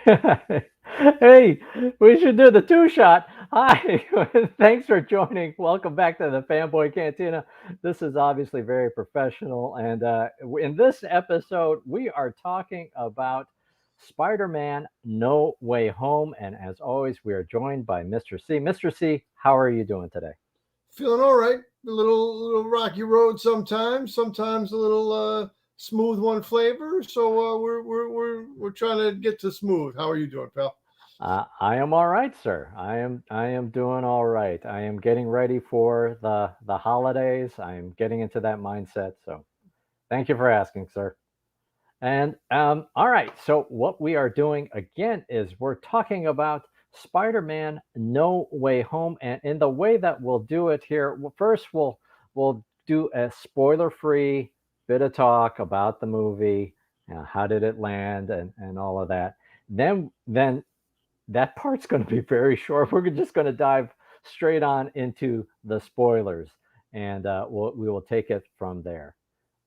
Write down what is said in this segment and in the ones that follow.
Hey, we should do the two shot. Hi, thanks for joining. Welcome back to the Fanboy Cantina. This is obviously very professional. And in this episode, we are talking about Spider Man No Way Home. And as always, we are joined by Mr. C. Mr. C, how are you doing today? Feeling all right. A little rocky road sometimes. Sometimes a little smooth one flavor. So we're trying to get to smooth. How are you doing, pal? I am all right, sir. I am doing all right. I am getting ready for the holidays. I am getting into that mindset. So thank you for asking, sir. And all right, so what we are doing again is we're talking about Spider-Man: No Way Home, and in the way that we'll do it here, first we'll do a spoiler-free bit of talk about the movie, how did it land, and all of that. Then that part's going to be very short. We're just going to dive straight on into the spoilers, and we will take it from there.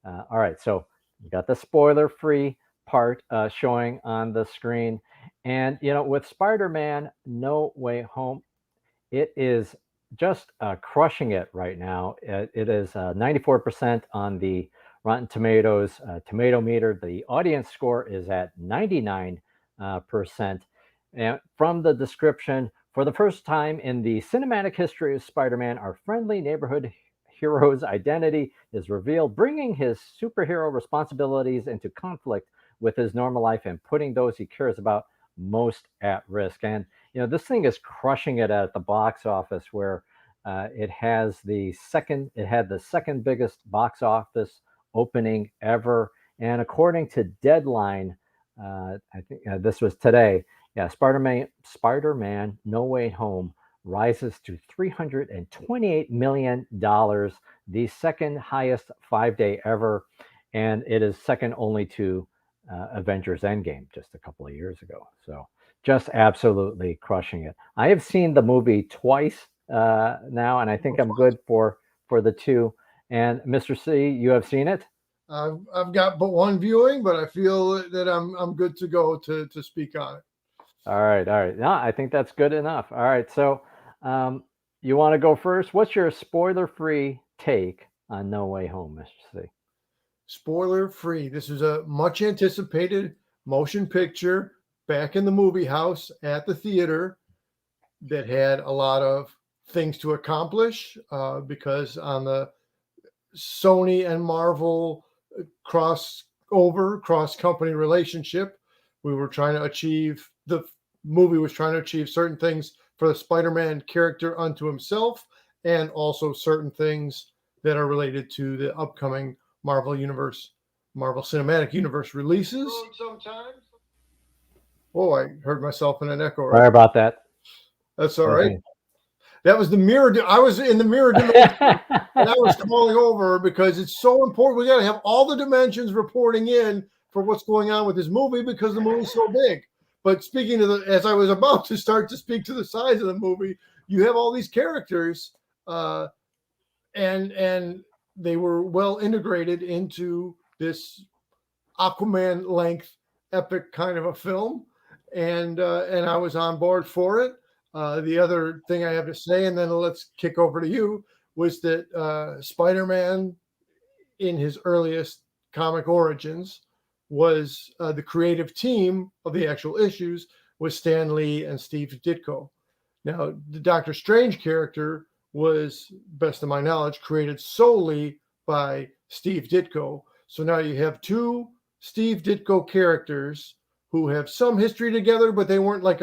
All right, so we got the spoiler-free part showing on the screen, and with Spider-Man: No Way Home, it is just crushing it right now. It is 94% on the Rotten Tomatoes tomato meter. The audience score is at 99%. And from the description, for the first time in the cinematic history of Spider Man, our friendly neighborhood hero's identity is revealed, bringing his superhero responsibilities into conflict with his normal life and putting those he cares about most at risk. And this thing is crushing it at the box office, where it had the second biggest box office opening ever. And according to Deadline, I think this was today. Yeah, Spider-Man: No Way Home rises to $328 million, the second highest 5-day ever, and it is second only to Avengers Endgame just a couple of years ago. So just absolutely crushing it. I have seen the movie twice now, and I think I'm good for the two. And Mr. C, you have seen it? I've got but one viewing, but I feel that I'm good to go to speak on it. All right, all right. No, I think that's good enough. All right, so um, you want to go first? What's your spoiler-free take on No Way Home, Mr. C? Spoiler free. This is a much anticipated motion picture back in the movie house at the theater that had a lot of things to accomplish because on the Sony and Marvel cross company relationship. We were trying to achieve the movie was trying to achieve certain things for the Spider-Man character unto himself, and also certain things that are related to the upcoming Marvel Cinematic Universe releases. Sometimes. Oh, I heard myself in an echo. Sorry Right, about that. that's all right. Okay. That was the mirror. I was in the mirror dimension, and I was calling over because it's so important. We got to have all the dimensions reporting in for what's going on with this movie because the movie's so big. But speaking of as I was about to start to speak to the size of the movie, you have all these characters, uh, and they were well integrated into this Aquaman length epic kind of a film, and I was on board for it. The other thing I have to say, and then let's kick over to you, was that Spider-Man in his earliest comic origins was the creative team of the actual issues was Stan Lee and Steve Ditko. Now, the Doctor Strange character was, best of my knowledge, created solely by Steve Ditko. So now you have two Steve Ditko characters who have some history together, but they weren't like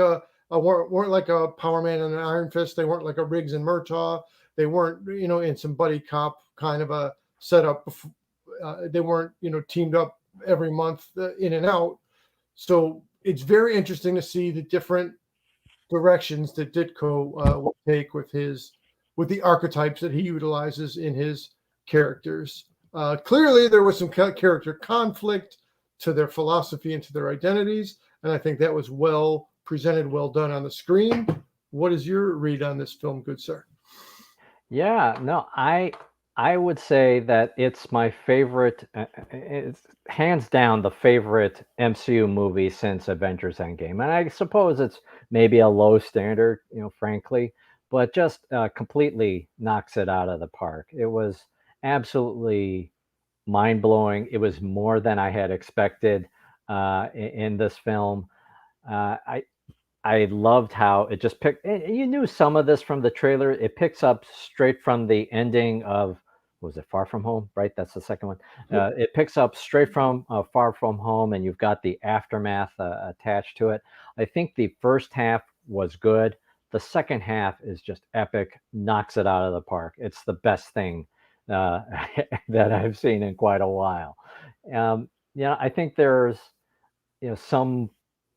weren't like a Power Man and an Iron Fist. They weren't like a Riggs and Murtaugh. They weren't in some buddy cop kind of a setup. They weren't teamed up every month in and out. So it's very interesting to see the different directions that Ditko will take with the archetypes that he utilizes in his characters. Clearly, there was some character conflict to their philosophy and to their identities, and I think that was well presented, well done on the screen. What is your read on this film, good sir? Yeah, no, I would say that it's my favorite. It's hands down the favorite MCU movie since Avengers Endgame, and I suppose it's maybe a low standard, frankly, but just completely knocks it out of the park. It was absolutely mind blowing. It was more than I had expected in this film. I loved how it just picked. And you knew some of this from the trailer. It picks up straight from the ending of, what was it, Far From Home? Right, that's the second one. It picks up straight from Far From Home, and you've got the aftermath attached to it. I think the first half was good. The second half is just epic. Knocks it out of the park. It's the best thing uh, that I've seen in quite a while. I think there's some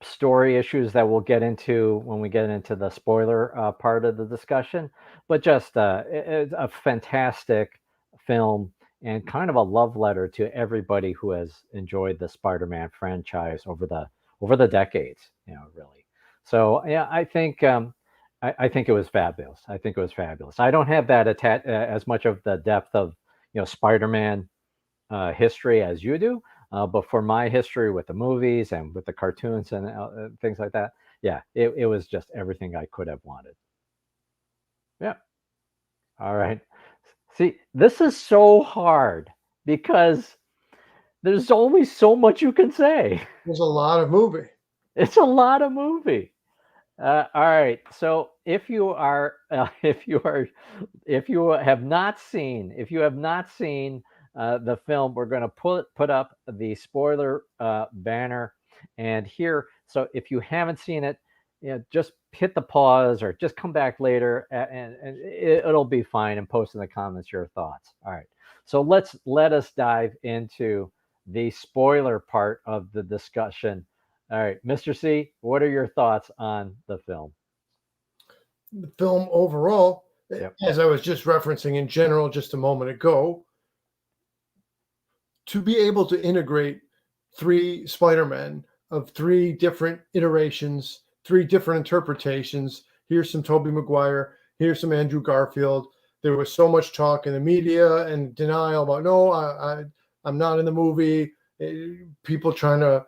story issues that we'll get into when we get into the spoiler part of the discussion, but just it's a fantastic film and kind of a love letter to everybody who has enjoyed the Spider-Man franchise over the decades, really. So yeah, I think it was fabulous. I think it was fabulous. I don't have that as much of the depth of Spider-Man history as you do. But for my history with the movies and with the cartoons and things like that, yeah, it was just everything I could have wanted. Yeah. All right. See, this is so hard because there's only so much you can say. There's a lot of movie. It's a lot of movie. All right. So if you have not seen the film, we're going to put up the spoiler banner, and here. So if you haven't seen it, just hit the pause or just come back later, and it'll be fine. And post in the comments your thoughts. All right. So let us dive into the spoiler part of the discussion. All right, Mr. C, what are your thoughts on the film? The film overall, Yep. as I was just referencing in general just a moment ago, to be able to integrate three Spider-Men of three different iterations, three different interpretations. Here's some Tobey Maguire, here's some Andrew Garfield. There was so much talk in the media and denial about, no, I'm not in the movie. People trying to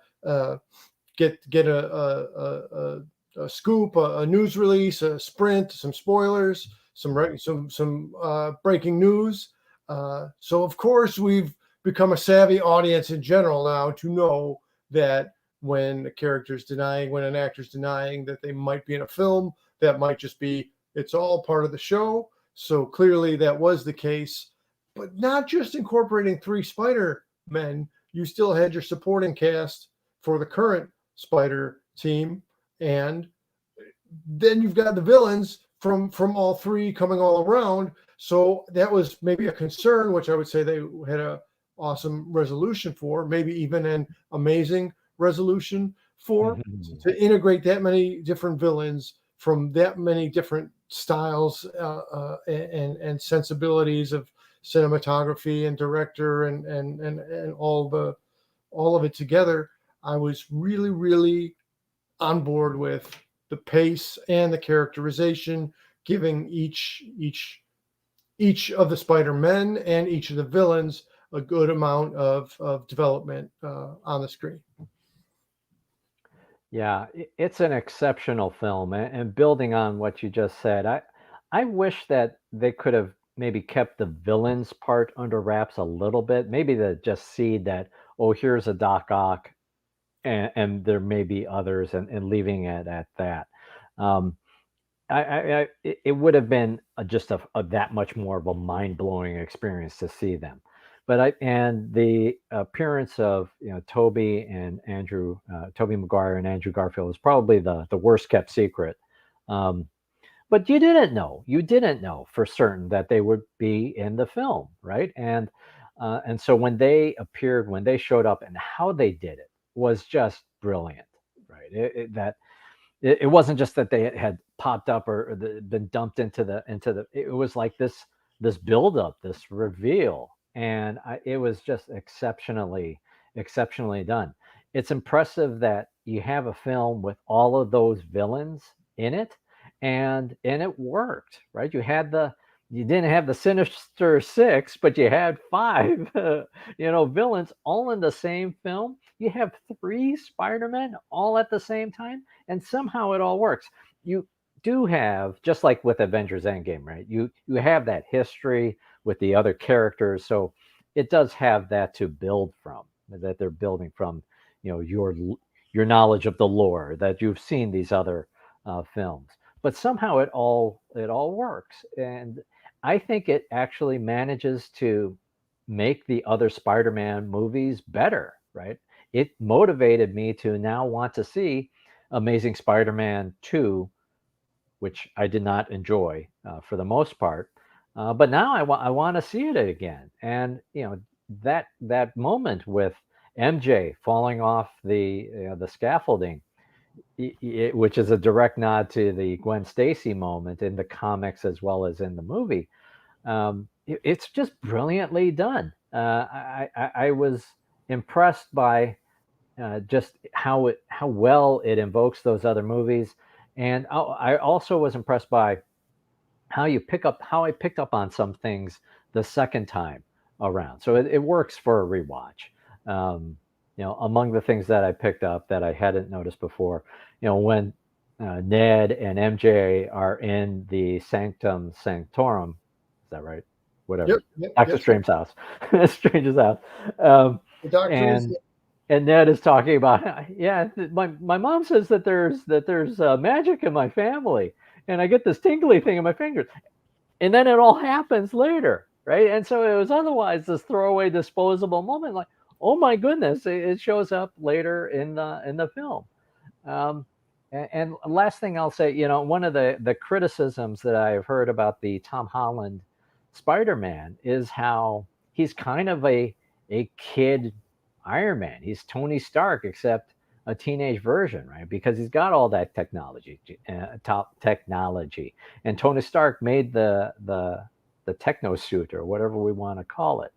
get a scoop, a news release, a sprint, some spoilers, some breaking news. So of course we've become a savvy audience in general now to know that when a character's denying, when an actor's denying that they might be in a film, that might just be, it's all part of the show. So clearly that was the case, but not just incorporating three Spider-Men, you still had your supporting cast for the current Spider team, and then you've got the villains from all three coming all around. So that was maybe a concern, which I would say they had a awesome resolution for, maybe even an amazing resolution for, to integrate that many different villains from that many different styles and sensibilities of cinematography and director and all of it together. I was really, really on board with the pace and the characterization, giving each of the Spider-Men and each of the villains a good amount of development on the screen. Yeah, it's an exceptional film, and building on what you just said, I wish that they could have maybe kept the villains part under wraps a little bit. Maybe to just see that, oh, here's a Doc Ock, and there may be others, and leaving it at that. Um, it would have been just a that much more of a mind blowing experience to see them. But and the appearance of Toby and Andrew, Toby Maguire and Andrew Garfield is probably the worst kept secret. Um, but you didn't know for certain that they would be in the film, right? And so when they appeared, when they showed up, and how they did it was just brilliant, right? It wasn't just that they had popped up or been dumped into the. It was like this build up, this reveal, and it was just exceptionally done. It's impressive that you have a film with all of those villains in it, and it worked, right? You had you didn't have the Sinister Six, but you had five, villains all in the same film. You have three Spider-Men all at the same time, and somehow it all works. You do have, just like with Avengers Endgame, right? You have that history with the other characters, so it does have that to build from. That they're building from, your knowledge of the lore that you've seen these other films. But somehow it all works, and I think it actually manages to make the other Spider-Man movies better, right? It motivated me to now want to see Amazing Spider-Man 2, which I did not enjoy for the most part. But now I want to see it again. And, that moment with MJ falling off the scaffolding, which is a direct nod to the Gwen Stacy moment in the comics as well as in the movie. It's just brilliantly done. I was impressed by just how well it invokes those other movies, and I also was impressed by how I picked up on some things the second time around. So it works for a rewatch. Among the things that I picked up that I hadn't noticed before, when Ned and MJ are in the Sanctum Sanctorum, is that right? Whatever. Doctor Strange's house, Strange's house, The doctor is and Ned is talking about, yeah, my mom says that there's magic in my family, and I get this tingly thing in my fingers, and then it all happens later, right? And so it was otherwise this throwaway, disposable moment, like, oh my goodness, it shows up later in the film. And last thing I'll say, one of the criticisms that I've heard about the Tom Holland Spider-Man is how he's kind of a kid Iron Man. He's Tony Stark, except a teenage version, right? Because he's got all that top technology, and Tony Stark made the techno suit or whatever we want to call it,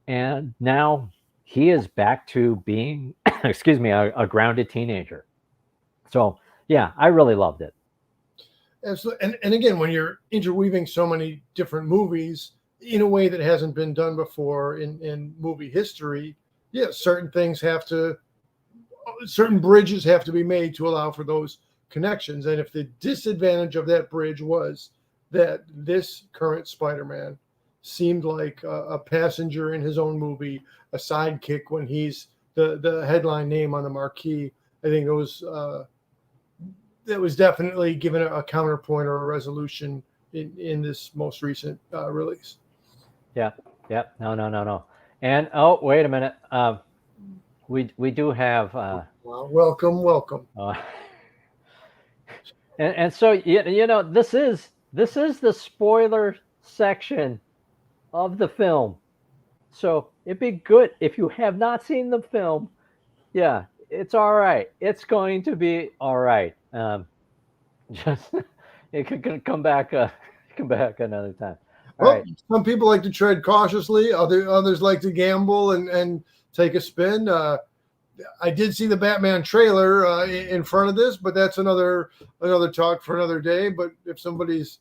and now he is back to being, excuse me, a grounded teenager. So yeah, I really loved it. Absolutely. And again, when you're interweaving so many different movies in a way that hasn't been done before in movie history, yeah, certain bridges have to be made to allow for those connections. And if the disadvantage of that bridge was that this current Spider-Man seemed like a passenger in his own movie, a sidekick when he's the headline name on the marquee, I think that was definitely given a counterpoint or a resolution in this most recent release. Yeah. No. And wait a minute. We do have. Welcome. And so this is the spoiler section of the film. So it'd be good if you have not seen the film. Yeah, it's all right. It's going to be all right. Just it could come back another time. All right. Some people like to tread cautiously. Others like to gamble and take a spin. I did see the Batman trailer in front of this, but that's another talk for another day. But if somebody's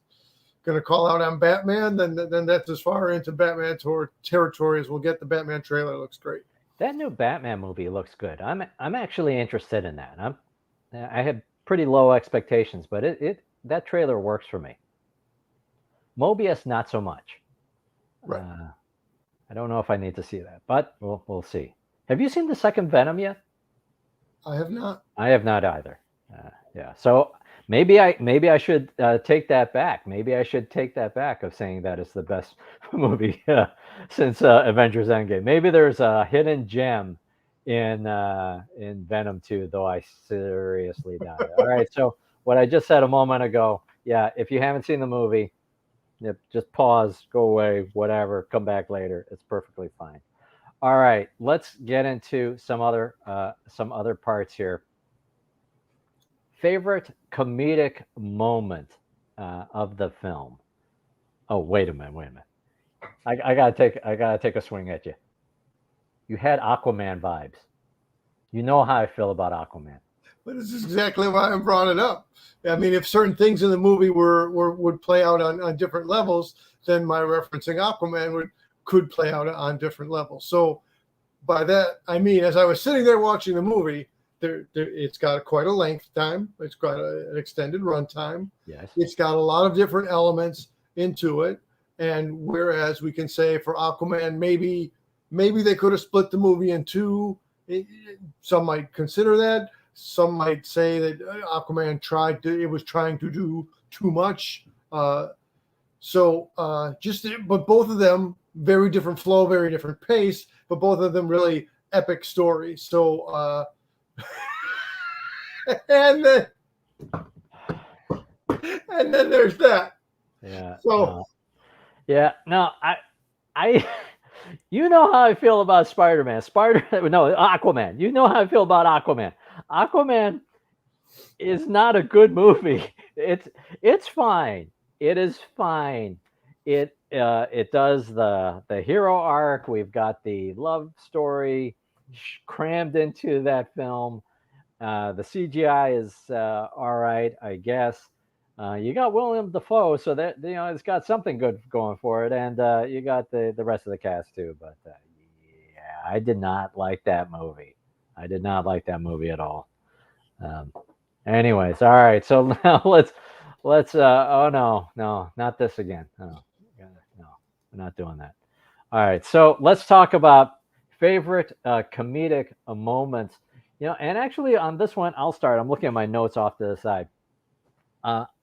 going to call out on Batman, then that's as far into Batman territory as we'll get. The Batman trailer looks great. That new Batman movie looks good. I'm actually interested in that. I had pretty low expectations, but that trailer works for me. Mobius, not so much. Right. I don't know if I need to see that, but we'll see. Have you seen the second Venom yet? I have not. I have not either. Yeah. So maybe I should take that back. Maybe I should take that back of saying that it's the best movie since Avengers Endgame. Maybe there's a hidden gem in Venom 2, though I seriously doubt it. All right. So what I just said a moment ago, yeah, if you haven't seen the movie, just pause, go away, whatever, come back later. It's perfectly fine. All right, let's get into some other parts here. Favorite comedic moment of the film. Oh, wait a minute. I gotta take a swing at you. You had Aquaman vibes. You know how I feel about Aquaman. But this is exactly why I brought it up. I mean, if certain things in the movie would play out on different levels, then my referencing Aquaman could play out on different levels. So by that, I mean, as I was sitting there watching the movie, it's got quite a length time. It's got an extended runtime. Yes. It's got a lot of different elements into it. And whereas we can say for Aquaman, maybe they could have split the movie in two. Some might consider that. Some might say that Aquaman was trying to do too much. But both of them, very different flow, very different pace, but both of them really epic stories. So, and then there's that. Yeah. So, I you know how I feel about Spider-Man. Aquaman. You know how I feel about Aquaman. Aquaman is not a good movie. It's fine. It is fine. It does the hero arc. We've got the love story crammed into that film. The CGI is all right, I guess. You got William Dafoe, so that it's got something good going for it, and you got the rest of the cast too. But yeah, I did not like that movie. I did not like that movie at all. Anyways, all right. So now let's. Oh no, not this again. No, we're not doing that. All right. So let's talk about favorite comedic moments. And actually on this one, I'll start. I'm looking at my notes off to the side.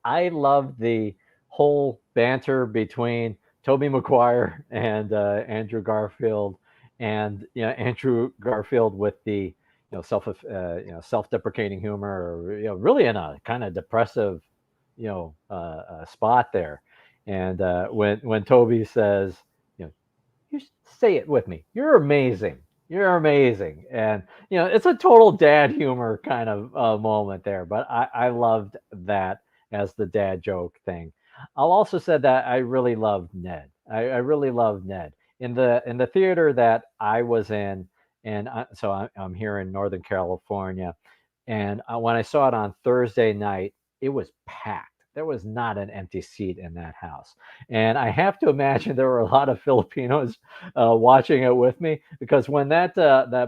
I love the whole banter between Tobey Maguire and Andrew Garfield, and Andrew Garfield with the self-deprecating humor, or really in a kind of depressive spot there. And when Toby says, you say it with me, you're amazing. You're amazing. And, it's a total dad humor kind of moment there. But I loved that as the dad joke thing. I'll also say that I really loved Ned. I really loved Ned in the theater that I was in. And I'm here in Northern California. And when I saw it on Thursday night, it was packed. There was not an empty seat in that house. And I have to imagine there were a lot of Filipinos watching it with me, because when that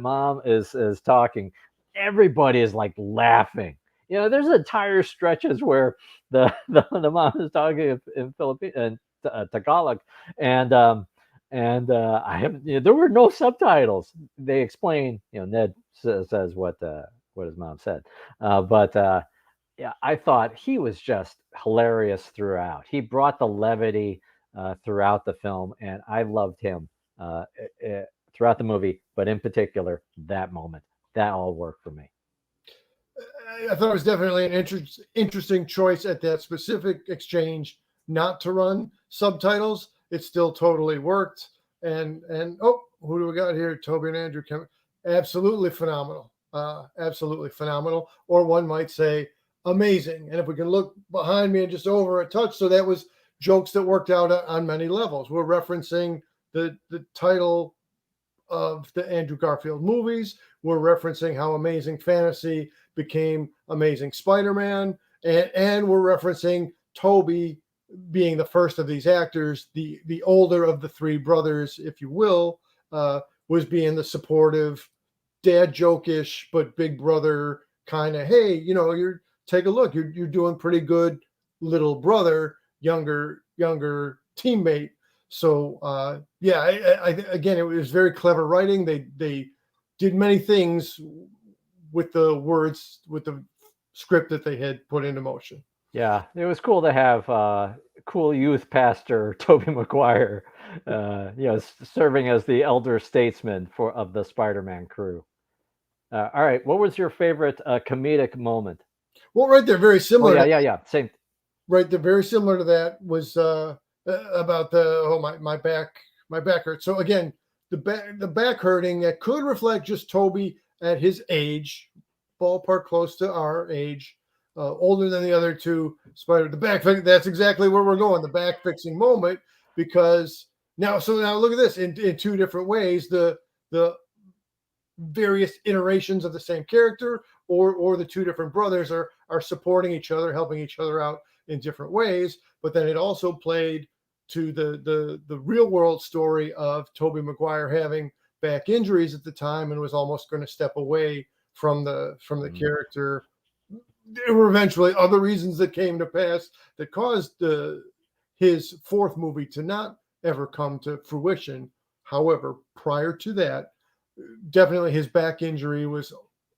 mom is talking, everybody is like laughing. There's entire stretches where the mom is talking in Philippine and Tagalog, and I have there were no subtitles. They explain. Ned says what his mom said, but yeah, I thought he was just hilarious throughout. He brought the levity throughout the film, and I loved him throughout the movie, but in particular, that moment. That all worked for me. I thought it was definitely an interesting choice at that specific exchange not to run subtitles. It still totally worked. And who do we got here? Tobey and Andrew. Absolutely phenomenal. Absolutely phenomenal. Or one might say amazing. And if we can look behind me and just over a touch, so that was jokes that worked out on many levels. We're referencing the title of the Andrew Garfield movies. We're referencing how Amazing Fantasy became Amazing Spider-Man, and we're referencing Tobey being the first of these actors, the older of the three brothers, if you will, was being the supportive, dad joke-ish, but big brother kind of, hey, you're take a look, you're doing pretty good, little brother, younger teammate. So again, it was very clever writing. They did many things with the words, with the script that they had put into motion. Yeah, it was cool to have cool youth pastor Tobey Maguire, serving as the elder statesman of the Spider-Man crew. All right, what was your favorite comedic moment? Well, right there, very similar. Oh, yeah, same. Right there, very similar to that was about my back hurts. So again, the back hurting that could reflect just Tobey at his age, ballpark close to our age, older than the other two Spider. The back, that's exactly where we're going. The back fixing moment, because now look at this in two different ways. The various iterations of the same character, or the two different brothers are supporting each other, helping each other out in different ways. But then it also played to the real world story of Tobey Maguire having back injuries at the time and was almost going to step away from the character. There were eventually other reasons that came to pass that caused his fourth movie to not ever come to fruition. However, prior to that, definitely his back injury was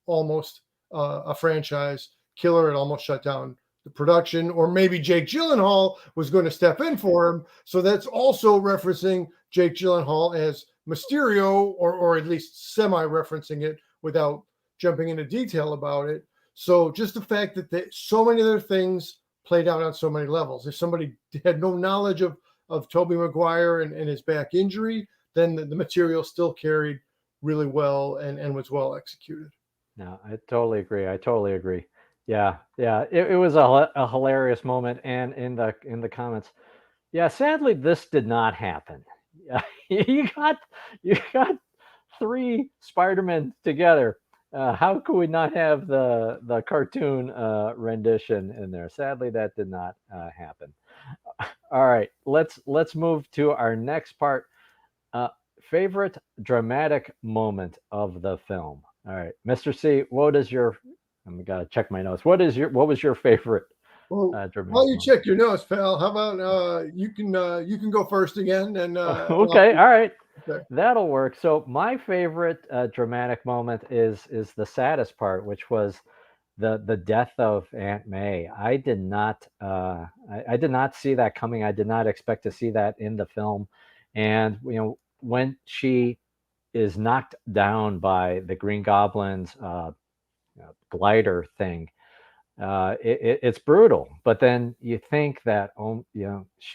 almost a franchise killer. It almost shut down the production, or maybe Jake Gyllenhaal was going to step in for him. So that's also referencing Jake Gyllenhaal as Mysterio, or at least semi-referencing it without jumping into detail about it. So just the fact that so many other things played out on so many levels. If somebody had no knowledge of Tobey Maguire and his back injury, then the material still carried really well and was well executed. No, I totally agree. Yeah. It was a hilarious moment, and in the comments, yeah. Sadly, this did not happen. Yeah, you got three Spider-Men together. How could we not have the cartoon rendition in there? Sadly, that did not happen. All right, let's move to our next part. Favorite dramatic moment of the film. All right, Mr. C, what is your? I'm gonna check my notes. What was your favorite Well, dramatic while you moment? check your notes, pal, how about you can go first again? And Okay, all right. okay. That'll work. So my favorite dramatic moment is the saddest part, which was the death of Aunt May. I did not see that coming. I did not expect to see that in the film. And when she is knocked down by the Green Goblin's glider thing, it's brutal. But then you think that,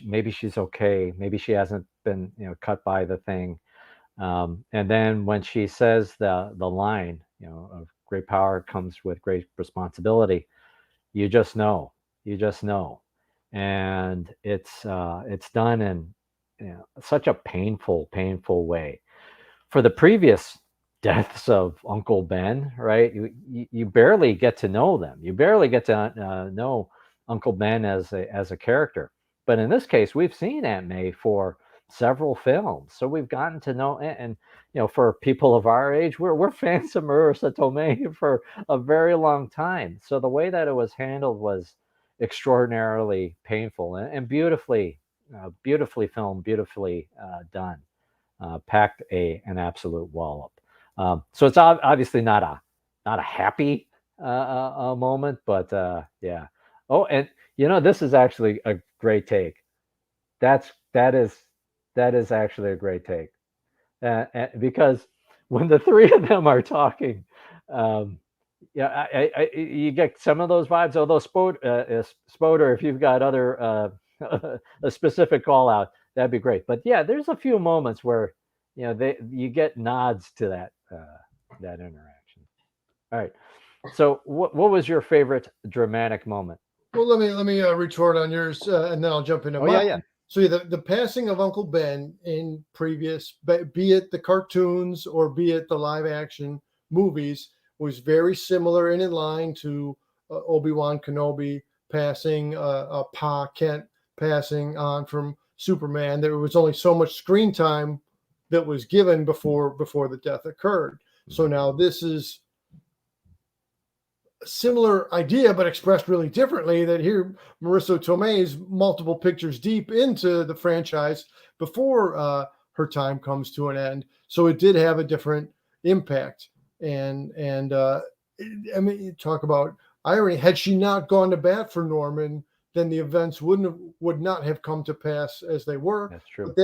maybe she's okay. Maybe she hasn't been cut by the thing. And then when she says the line, of great power comes with great responsibility, you just know, and it's done in such a painful way. For the previous deaths of Uncle Ben, right? You barely get to know them. You barely get to know Uncle Ben as a character. But in this case, we've seen Aunt May for several films, so we've gotten to know. And for people of our age, we're fans of Marissa Tomei for a very long time. So the way that it was handled was extraordinarily painful and beautifully filmed, beautifully done. Packed an absolute wallop. So it's obviously not a happy moment, but yeah. Oh, and this is actually a great take. That is actually a great take, because when the three of them are talking, yeah, you get some of those vibes. Although Spoder, if you've got other a specific call out, that'd be great. But yeah, there's a few moments where you get nods to that interaction. All right. So what was your favorite dramatic moment? Well, let me retort on yours, and then I'll jump into Oh mine. yeah. So the passing of Uncle Ben in previous, be it the cartoons or be it the live action movies, was very similar and in line to Obi-Wan Kenobi passing, Pa Kent passing on from Superman. There was only so much screen time that was given before the death occurred. So now this is a similar idea, but expressed really differently. That here, Marissa Tomei is multiple pictures deep into the franchise before her time comes to an end. So it did have a different impact. And I mean, you talk about irony. Had she not gone to bat for Norman, then the events would not have come to pass as they were. That's true. But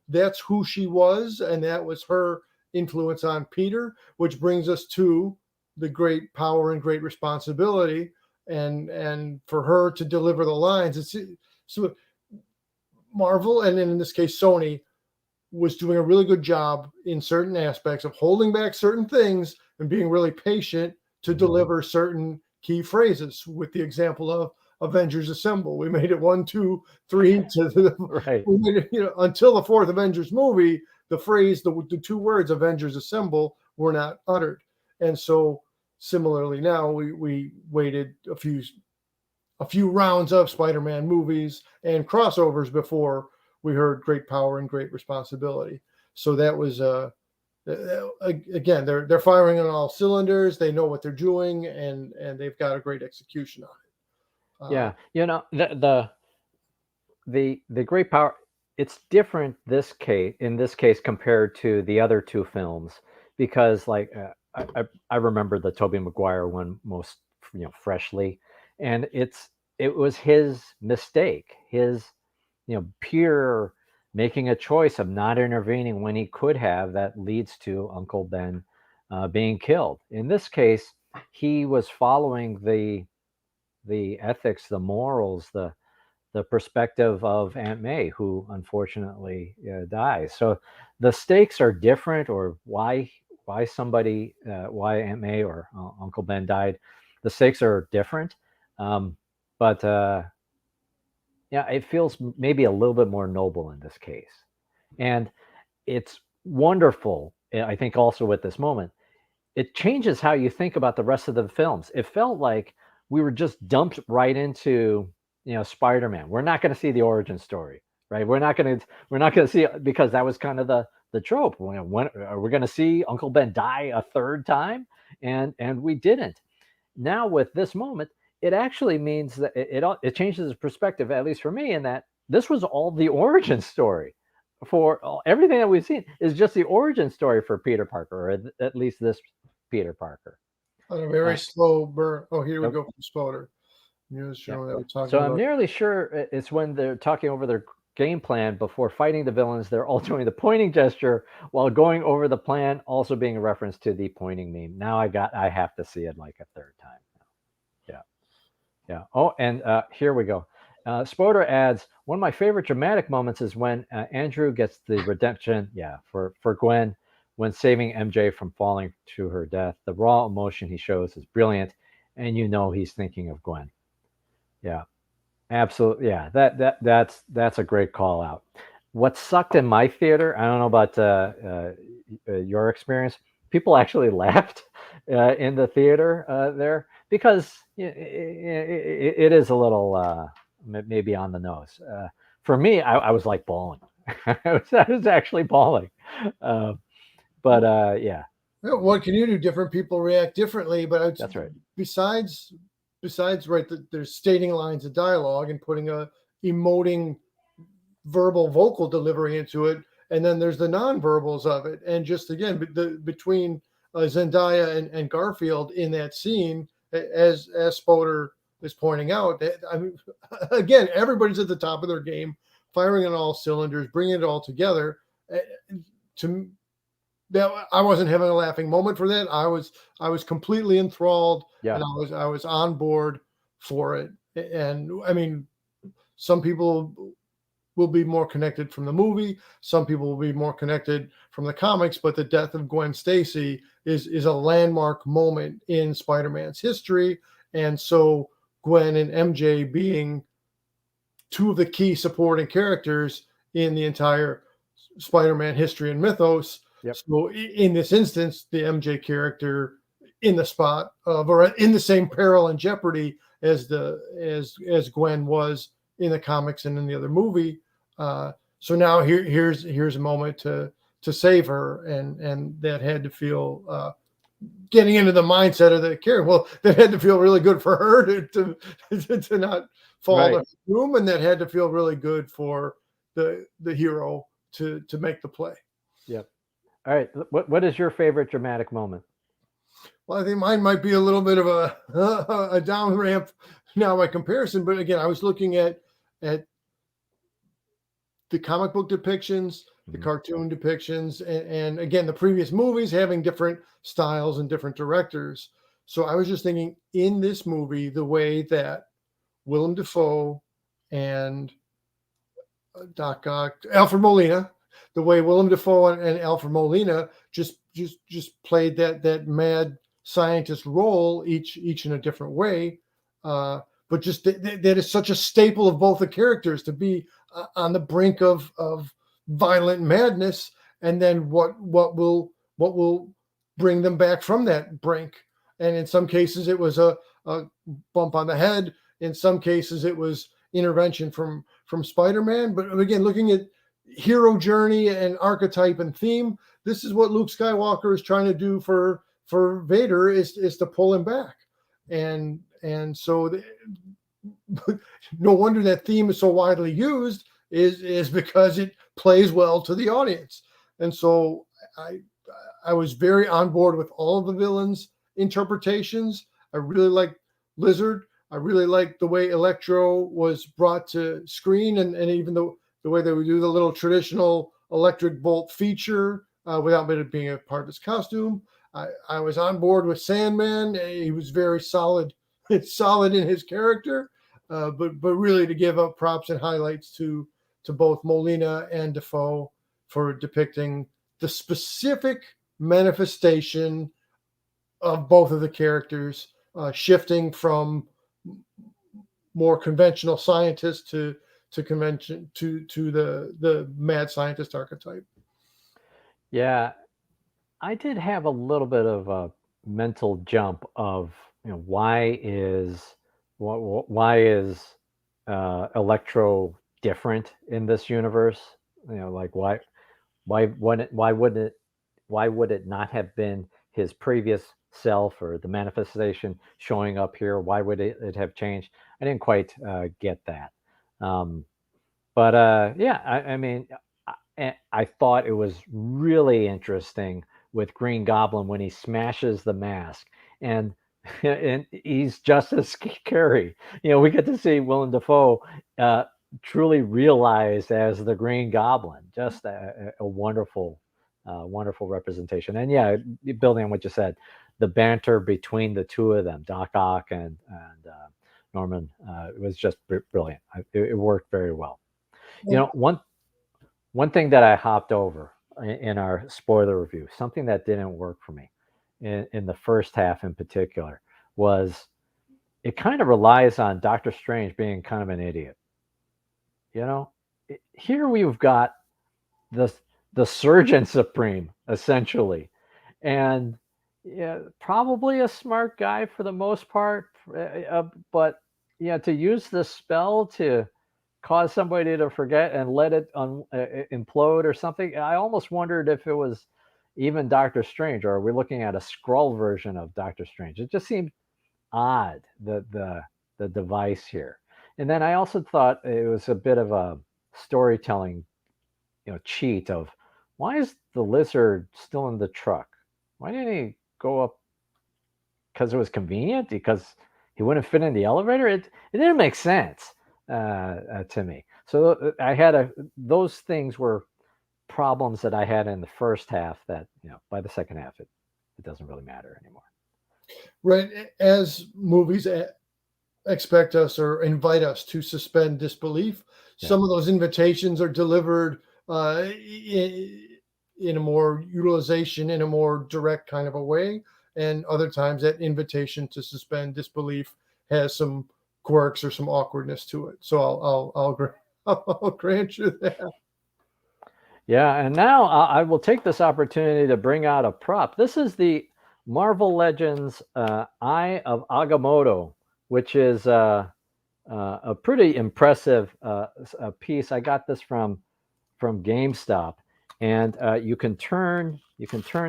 that's who she was, and that was her influence on Peter, which brings us to the great power and great responsibility, and for her to deliver the lines. It's so Marvel, and in this case Sony, was doing a really good job in certain aspects of holding back certain things and being really patient to deliver certain key phrases. With the example of Avengers Assemble, we made it 1, 2, 3 to the Right. we made it, until the fourth Avengers movie, the phrase, the two words Avengers Assemble were not uttered. And so similarly, now we waited a few rounds of Spider-Man movies and crossovers before we heard great power and great responsibility. So that was again, they're firing on all cylinders. They know what they're doing, and they've got a great execution on it. Yeah, the great power. It's different in this case compared to the other two films because like I remember the Tobey Maguire one most freshly, and it was his mistake, his pure making a choice of not intervening when he could have that leads to Uncle Ben being killed. In this case, he was following the ethics, the morals, the perspective of Aunt May, who unfortunately dies. So the stakes are different, or why why Aunt May or Uncle Ben died. The stakes are different, but yeah, it feels maybe a little bit more noble in this case, and it's wonderful. I think also with this moment, it changes how you think about the rest of the films. It felt like we were just dumped right into Spider-Man. We're not going to see the origin story, right? We're not going to see it because that was kind of the trope. When are we going to see Uncle Ben die a third time? And we didn't. Now with this moment, it actually means that it changes the perspective, at least for me, in that this was all the origin story for everything that we've seen is just the origin story for Peter Parker, or at least this Peter Parker. On a very slow burn. Oh, here we Yep. go from Spoder. News show that we're talking So about. I'm nearly sure it's when they're talking over their game plan before fighting the villains. They're all doing the pointing gesture while going over the plan, also being a reference to the pointing meme. Now I have to see it like a third time. Yeah. Oh, and here we go. Spoder adds, one of my favorite dramatic moments is when Andrew gets the redemption, for Gwen when saving MJ from falling to her death. The raw emotion he shows is brilliant, and he's thinking of Gwen. Yeah, absolutely. Yeah, that's a great call out. What sucked in my theater, I don't know about your experience, people actually laughed in the theater there because it is a little maybe on the nose. For me, I was like bawling. I was actually bawling. But yeah. What can you do? Different people react differently, but That's right. Besides, right, there's stating lines of dialogue and putting a emoting verbal vocal delivery into it, and then there's the nonverbals of it, and just again between Zendaya and Garfield in that scene, as Spoder is pointing out, I mean, again, everybody's at the top of their game, firing on all cylinders, bringing it all together. To that, I wasn't having a laughing moment for that. I was completely enthralled, and I was on board for it. And I mean, some people will be more connected from the movie, some people will be more connected from the comics, but the death of Gwen Stacy is a landmark moment in Spider-Man's history, and so Gwen and MJ being two of the key supporting characters in the entire Spider-Man history and mythos. Yep. So in this instance, the MJ character in the spot of, or in the same peril and jeopardy as Gwen was in the comics and in the other movie. So now here's a moment to save her, and that had to feel getting into the mindset of the character. Well, that had to feel really good for her to not fall to doom, and that had to feel really good for the hero to make the play. Yep. All right. What is your favorite dramatic moment? Well, I think mine might be a little bit of a down ramp now by comparison, but again, I was looking at the comic book depictions, the cartoon depictions, and again, the previous movies having different styles and different directors. So I was just thinking, in this movie, the way that Willem Dafoe and Alfred Molina, the way Willem Dafoe and Alfred Molina just played that mad scientist role, each in a different way. But just that is such a staple of both the characters, to be on the brink of violent madness, and then what will bring them back from that brink. And in some cases, it was a bump on the head. In some cases, it was intervention from Spider-Man. But again, looking at hero journey and archetype and theme, this is what Luke Skywalker is trying to do for Vader, is to pull him back. And so no wonder that theme is so widely used, is because it plays well to the audience. And so I was very on board with all of the villains' interpretations. I really liked Lizard. I really liked the way Electro was brought to screen, and even the way they would do the little traditional electric bolt feature without it being a part of his costume. I was on board with Sandman. He was very solid. It's solid in his character, but really to give up props and highlights to both Molina and Dafoe for depicting the specific manifestation of both of the characters, shifting from more conventional scientist to the mad scientist archetype. Yeah, I did have a little bit of a mental jump of, why is Electro different in this universe? Like why would it not have been his previous self or the manifestation showing up here? Why would it have changed? I didn't quite get that. Yeah, I mean, I thought it was really interesting with Green Goblin when he smashes the mask, and and he's just as scary. We get to see Willem Dafoe truly realized as the Green Goblin. Just a wonderful, wonderful representation. And yeah, building on what you said, the banter between the two of them, Doc Ock and Norman, was just brilliant. It worked very well. One thing that I hopped over in our spoiler review, something that didn't work for me in the first half in particular, was it kind of relies on Doctor Strange being kind of an idiot. Here we've got the Surgeon Supreme, essentially, and yeah, probably a smart guy for the most part, but to use the spell to cause somebody to forget and let it implode or something. I almost wondered if it was even Doctor Strange, or are we looking at a Skrull version of Doctor Strange? It just seemed odd, the device here. And then I also thought it was a bit of a storytelling, cheat of, why is the Lizard still in the truck? Why didn't he go up? Because it was convenient? Because he wouldn't fit in the elevator? It didn't make sense to me. So I had those things were problems that I had in the first half that, by the second half, it doesn't really matter anymore. Right. As movies expect us or invite us to suspend disbelief, some of those invitations are delivered in a more utilization, in a more direct kind of a way. And other times that invitation to suspend disbelief has some quirks or some awkwardness to it. So I'll grant you that. Yeah, and now I will take this opportunity to bring out a prop. This is the Marvel Legends Eye of Agamotto, which is a pretty impressive piece. I got this from GameStop, and you can turn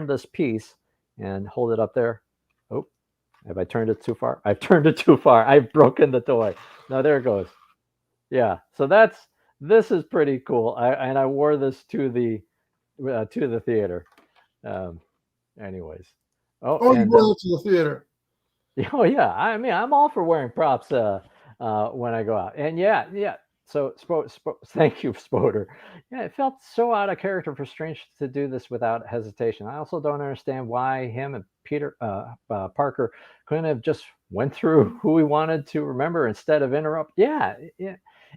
this piece and hold it up there. Oh, have I turned it too far? I've turned it too far. I've broken the toy. No, there it goes. Yeah, so this is pretty cool. I wore this to the theater. Anyways. Oh, you wore it to the theater. Oh yeah, I mean, I'm all for wearing props when I go out. And yeah. So thank you, Spoder. Yeah, it felt so out of character for Strange to do this without hesitation. I also don't understand why him and Peter Parker couldn't have just went through who we wanted to remember instead of interrupt. Yeah,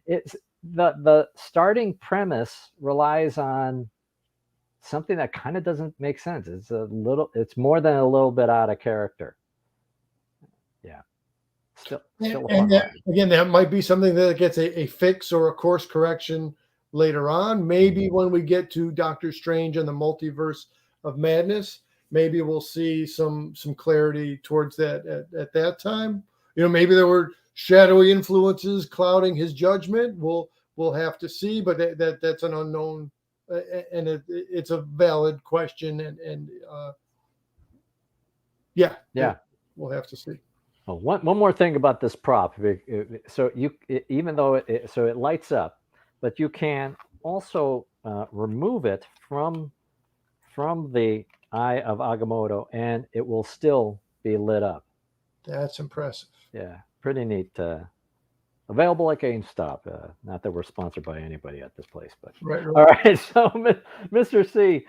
it's the starting premise relies on something that kind of doesn't make sense. It's more than a little bit out of character. Yeah. Still and again, that might be something that gets a fix or a course correction later on. Maybe when we get to Doctor Strange and the Multiverse of Madness, maybe we'll see some clarity towards that at that time. Maybe there were shadowy influences clouding his judgment. We'll have to see, but that's an unknown, and it's a valid question, and yeah, we'll have to see. Oh, one more thing about this prop. So even though it lights up, but you can also remove it from the eye of Agamotto, and it will still be lit up. That's impressive. Yeah, pretty neat. Available at GameStop. Not that we're sponsored by anybody at this place, but right. All right. So, Mr. C,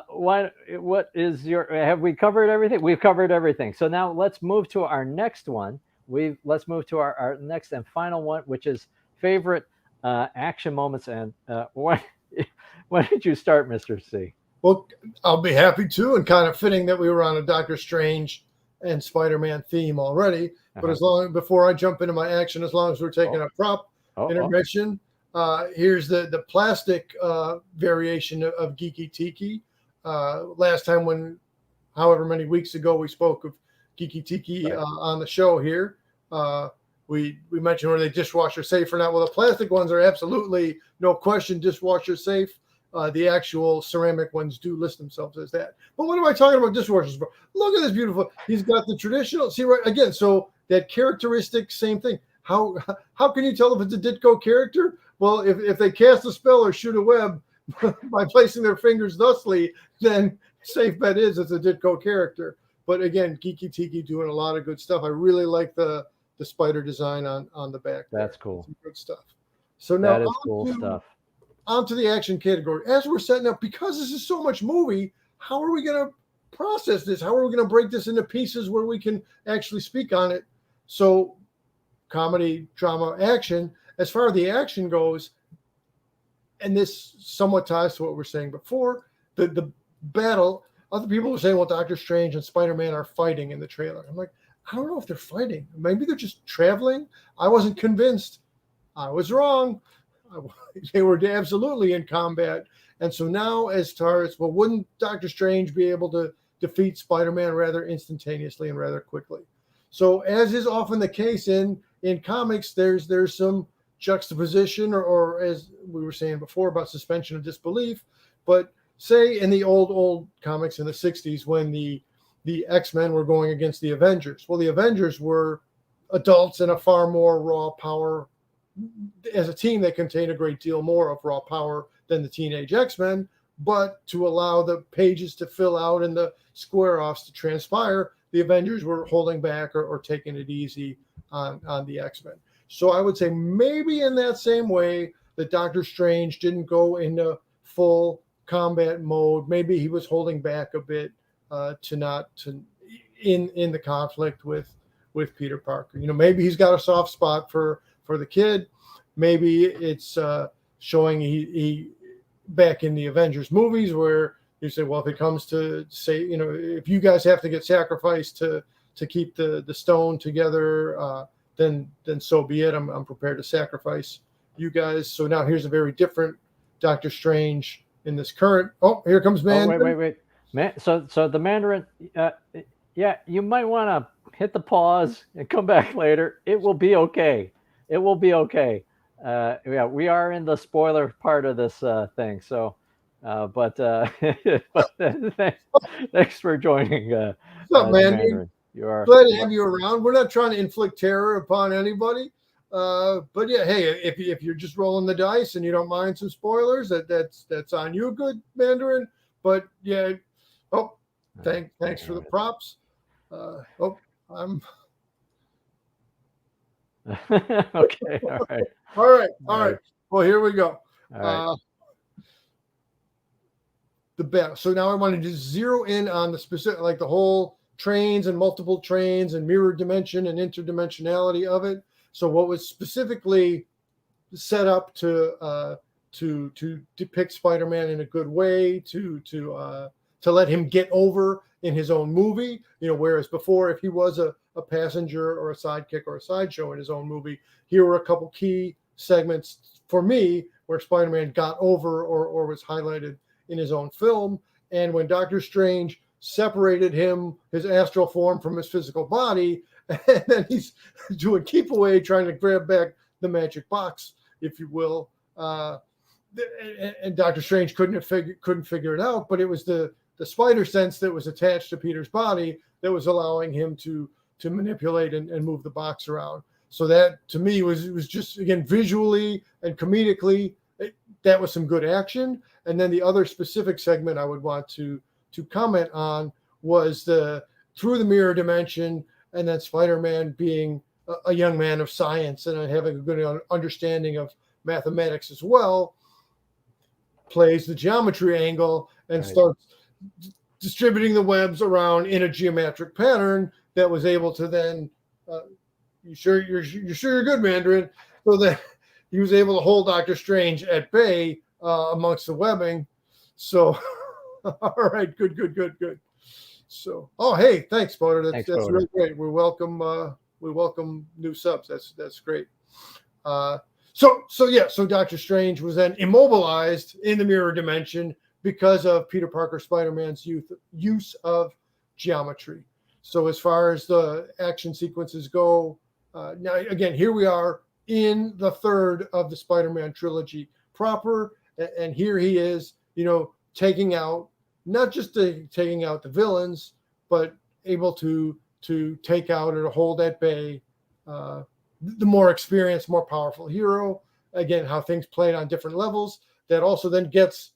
what is your? Have we covered everything? We've covered everything. So now let's move to our next one. Let's move to our next and final one, which is favorite action moments. And why did you start, Mr. C? Well, I'll be happy to, and kind of fitting that we were on a Doctor Strange and Spider-Man theme already. But before I jump into my action, as long as we're taking a prop intermission, here's the plastic variation of Geeky Tiki. Last time, however many weeks ago, we spoke of Geeky Tiki on the show here. We mentioned were they dishwasher safe or not. Well, the plastic ones are absolutely, no question, dishwasher safe. The actual ceramic ones do list themselves as that. But what am I talking about dishwashers for? Look at this beautiful. He's got the traditional. See, right again. So that characteristic, same thing. How can you tell if it's a Ditko character? Well, if they cast a spell or shoot a web by placing their fingers thusly, then safe bet is it's a Ditko character. But again, Geeky Tiki doing a lot of good stuff. I really like the spider design on the back. That's cool. Some good stuff. So now that is cool stuff. Onto the action category. As we're setting up, because this is so much movie, how are we going to process this? How are we going to break this into pieces where we can actually speak on it? So comedy, drama, action. As far as the action goes, and this somewhat ties to what we're saying before, the battle, other people are saying, well, Doctor Strange and Spider-Man are fighting in the trailer. I'm like, I don't know if they're fighting. Maybe they're just traveling. I wasn't convinced. I was wrong. They were absolutely in combat. And so now, as far as, well, wouldn't Doctor Strange be able to defeat Spider-Man rather instantaneously and rather quickly? So, as is often the case in comics, there's some juxtaposition or as we were saying before about suspension of disbelief. But say in the old comics in the 60s when the X-Men were going against the Avengers. Well, the Avengers were adults and a far more raw power. As a team, they contain a great deal more of raw power than the teenage X-Men, but to allow the pages to fill out and the square-offs to transpire, the Avengers were holding back or taking it easy on the X-Men. So I would say maybe in that same way that Doctor Strange didn't go into full combat mode, maybe he was holding back a bit in the conflict with Peter Parker. Maybe he's got a soft spot for the kid. Maybe it's showing he back in the Avengers movies where you say, well, if it comes to say, if you guys have to get sacrificed to keep the stone together, then so be it. I'm prepared to sacrifice you guys. So now here's a very different Doctor Strange in this current. Oh, here comes Mandarin. Oh, wait. So the Mandarin, you might want to hit the pause and come back later. It will be okay. It will be okay. We are in the spoiler part of this thing. So, but thanks for joining. What's up, man? You are glad to have you around. We're not trying to inflict terror upon anybody. But yeah, hey, if you're just rolling the dice and you don't mind some spoilers, that's on you, good Mandarin. But yeah, thanks for the props. I'm okay. All right. Well, here we go. The battle. So now I wanted to zero in on the specific, like the whole trains and multiple trains and mirror dimension and interdimensionality of it. So what was specifically set up to depict Spider-Man in a good way, to let him get over in his own movie, whereas before, if he was a passenger or a sidekick or a sideshow in his own movie, here were a couple key segments for me where Spider-Man got over or was highlighted in his own film. And when Doctor Strange separated his astral form from his physical body, and then he's doing keep away, trying to grab back the magic box, if you will. And Doctor Strange couldn't figure it out, but it was the spider sense that was attached to Peter's body that was allowing him to manipulate and move the box around. So that to me was just, again, visually and comedically, that was some good action. And then the other specific segment I would want to comment on was through the mirror dimension, and then Spider-Man being a young man of science and having a good understanding of mathematics as well, plays the geometry angle and starts distributing the webs around in a geometric pattern that was able to then you're sure you're good, Mandarin? So that he was able to hold Doctor Strange at bay amongst the webbing. So all right, good. So hey, thanks, Boder. That's really great. We welcome new subs. That's great. So Doctor Strange was then immobilized in the mirror dimension because of Peter Parker Spider-Man's use of geometry. So as far as the action sequences go, now again, here we are in the third of the Spider-Man trilogy proper, and here he is, taking out not just taking out the villains, but able to take out or to hold at bay the more experienced, more powerful hero. Again, how things played on different levels. That also then gets,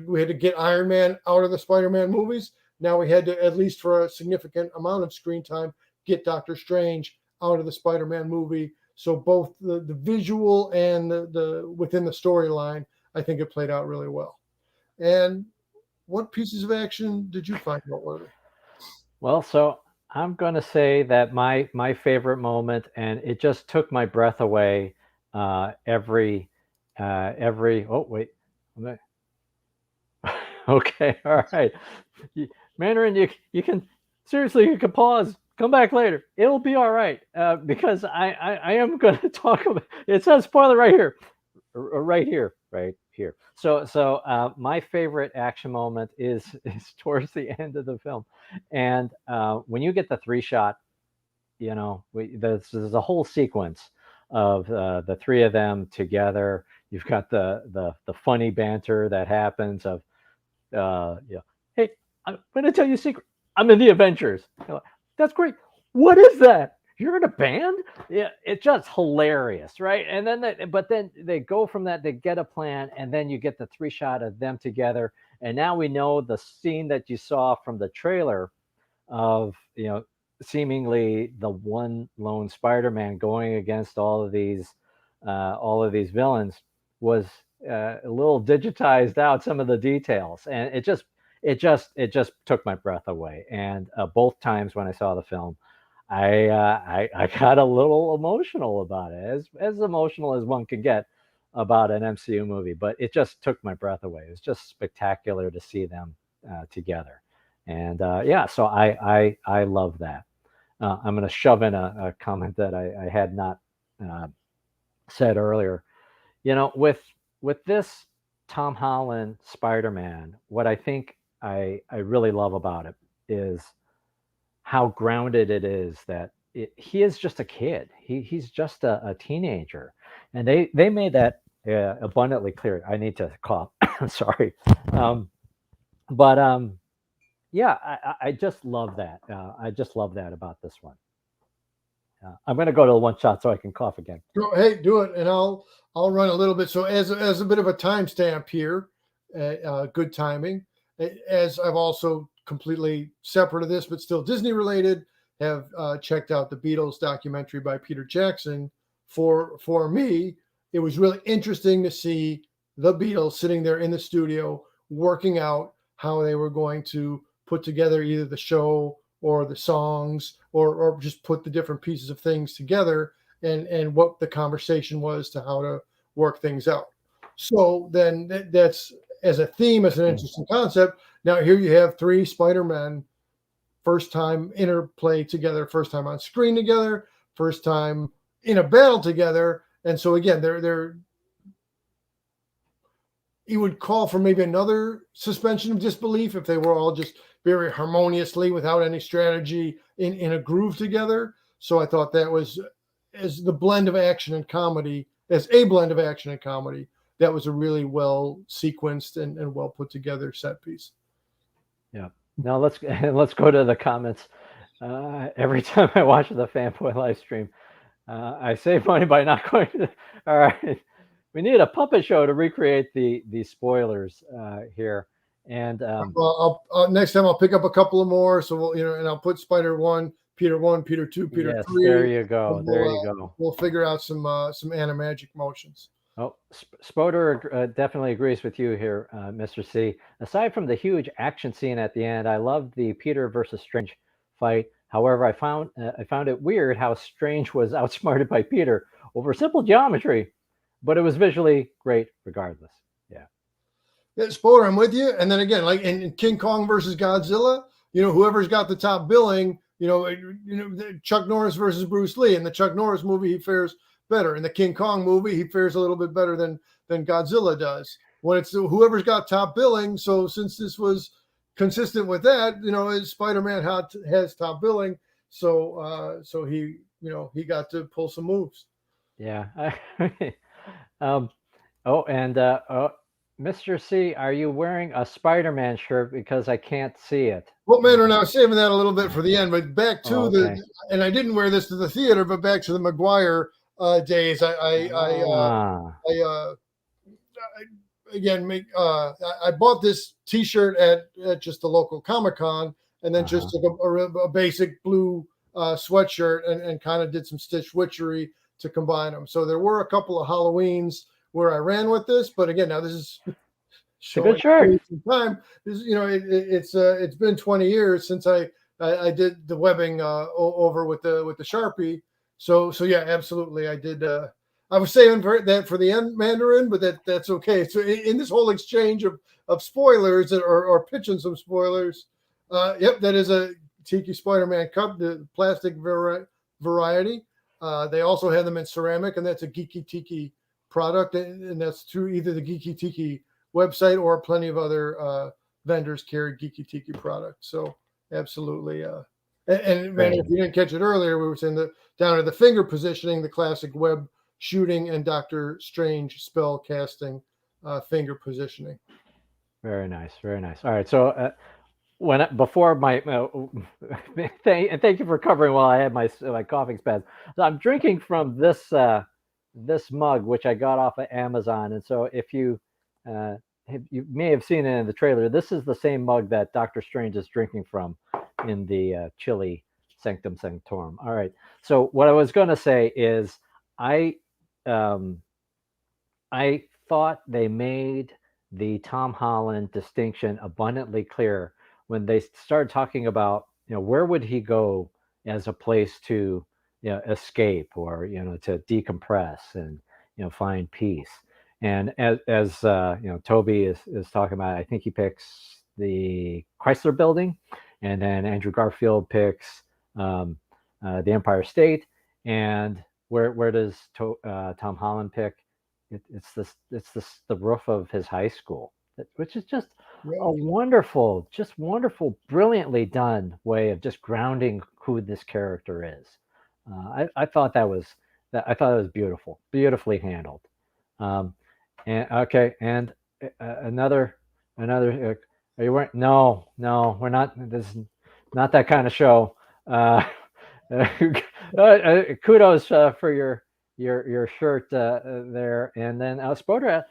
we had to get Iron Man out of the Spider-Man movies. Now we had to, at least for a significant amount of screen time, get Doctor Strange out of the Spider-Man movie. So both the visual and the within the storyline, I think it played out really well. And what pieces of action did you find noteworthy? Well, so I'm going to say that my favorite moment, and it just took my breath away. Every. Oh wait. Okay. All right. Mandarin, you can seriously. You can pause. Come back later. It'll be all right. Because I am going to talk about. It says spoiler right here. Right here. So my favorite action moment is towards the end of the film, and when you get the 3-shot, there's a whole sequence of the three of them together. You've got the funny banter that happens of, hey, I'm going to tell you a secret. I'm in the Avengers. That's great. What is that? You're in a band? Yeah, it's just hilarious, right? And then, but then they go from that, they get a plan, and then you get the 3-shot of them together. And now we know the scene that you saw from the trailer of, seemingly the one lone Spider-Man going against all of these villains was a little digitized out some of the details, and it just took my breath away. And both times when I saw the film, I got a little emotional about it, as emotional as one can get about an MCU movie, but it just took my breath away. It was just spectacular to see them together. And so I love that. I'm going to shove in a comment that I had not said earlier. With this Tom Holland Spider-Man, what I think I really love about it is how grounded it is, that he is just a kid. He's just a teenager, and they made that abundantly clear. I need to cough. Sorry. Yeah, I just love that. I just love that about this one. I'm going to go to the 1-shot so I can cough again. Hey, do it, and I'll run a little bit. So as a bit of a timestamp here, good timing. As I've also completely separate of this, but still Disney related, have checked out the Beatles documentary by Peter Jackson. For me, it was really interesting to see the Beatles sitting there in the studio working out how they were going to put together either the show or the songs, or just put the different pieces of things together, and what the conversation was to how to work things out. So then that's, as a theme, as an interesting concept. Now here you have 3 Spider-Men, first time interplay together, first time on screen together, first time in a battle together. And so again, they're he would call for maybe another suspension of disbelief if they were all just very harmoniously without any strategy in a groove together. So I thought that was, as the blend of action and comedy, as a blend of action and comedy, that was a really well sequenced and well put together set piece. Yeah. Now let's go to the comments. Every time I watch the Fanboy live stream, I save money by not going to. All right, we need a puppet show to recreate the spoilers here. And Well, next time I'll pick up a couple of more. So we'll, and I'll put Spider 1, Peter 1, Peter 2, Peter yes, 3. there you go. There you go. We'll figure out some animagic motions. Oh, Spoder definitely agrees with you here, Mr. C. Aside from the huge action scene at the end, I loved the Peter versus Strange fight. However, I found it weird how Strange was outsmarted by Peter over simple geometry, but it was visually great regardless. Yeah. Spoder, I'm with you. And then again, like in King Kong versus Godzilla, whoever's got the top billing, Chuck Norris versus Bruce Lee. In the Chuck Norris movie, he fares better. In the King Kong movie, he fares a little bit better than Godzilla does. When it's whoever's got top billing. So since this was consistent with that, Spider-Man has top billing. So he got to pull some moves. Yeah. Mr. C, are you wearing a Spider-Man shirt? Because I can't see it. Well, man, we're now saving that a little bit for the end, but back to and I didn't wear this to the theater, but back to the Maguire days. I bought this T-shirt at just the local Comic-Con, and then just took a basic blue sweatshirt and kind of did some stitch witchery to combine them. So there were a couple of Halloweens where I ran with this, but again, now this is a good shirt. Time this, it's been 20 years since I did the webbing over with the Sharpie. So yeah, absolutely, I did. I was saving that for the end, Mandarin, but that's okay. So in this whole exchange of spoilers or pitching some spoilers, that is a Tiki Spider-Man cup, the plastic variety. They also have them in ceramic, and that's a Geeky Tiki product, and that's through either the Geeky Tiki website or plenty of other vendors carry Geeky Tiki products. So absolutely. And man, if you didn't catch it earlier, we were saying down at the finger positioning, the classic web shooting and Doctor Strange spell casting finger positioning. Very nice, very nice. All right, so before my thank you for covering while I had my coughing spasms. So I'm drinking from this mug, which I got off of Amazon, and so if you may have seen it in the trailer, this is the same mug that Doctor Strange is drinking from in the chili Sanctum Sanctorum. All right, so what I was going to say is I thought they made the Tom Holland distinction abundantly clear when they started talking about, where would he go as a place to, escape or, to decompress and, find peace. And as Toby is talking about, I think he picks the Chrysler Building, and then Andrew Garfield picks the Empire State. And where does Tom Holland pick? It's the roof of his high school, which is just a wonderful, brilliantly done way of just grounding who this character is. I thought that was beautiful, beautifully handled. And another. Are you wearing? No, we're not. This is not that kind of show. Kudos for your shirt there. And then Spoder,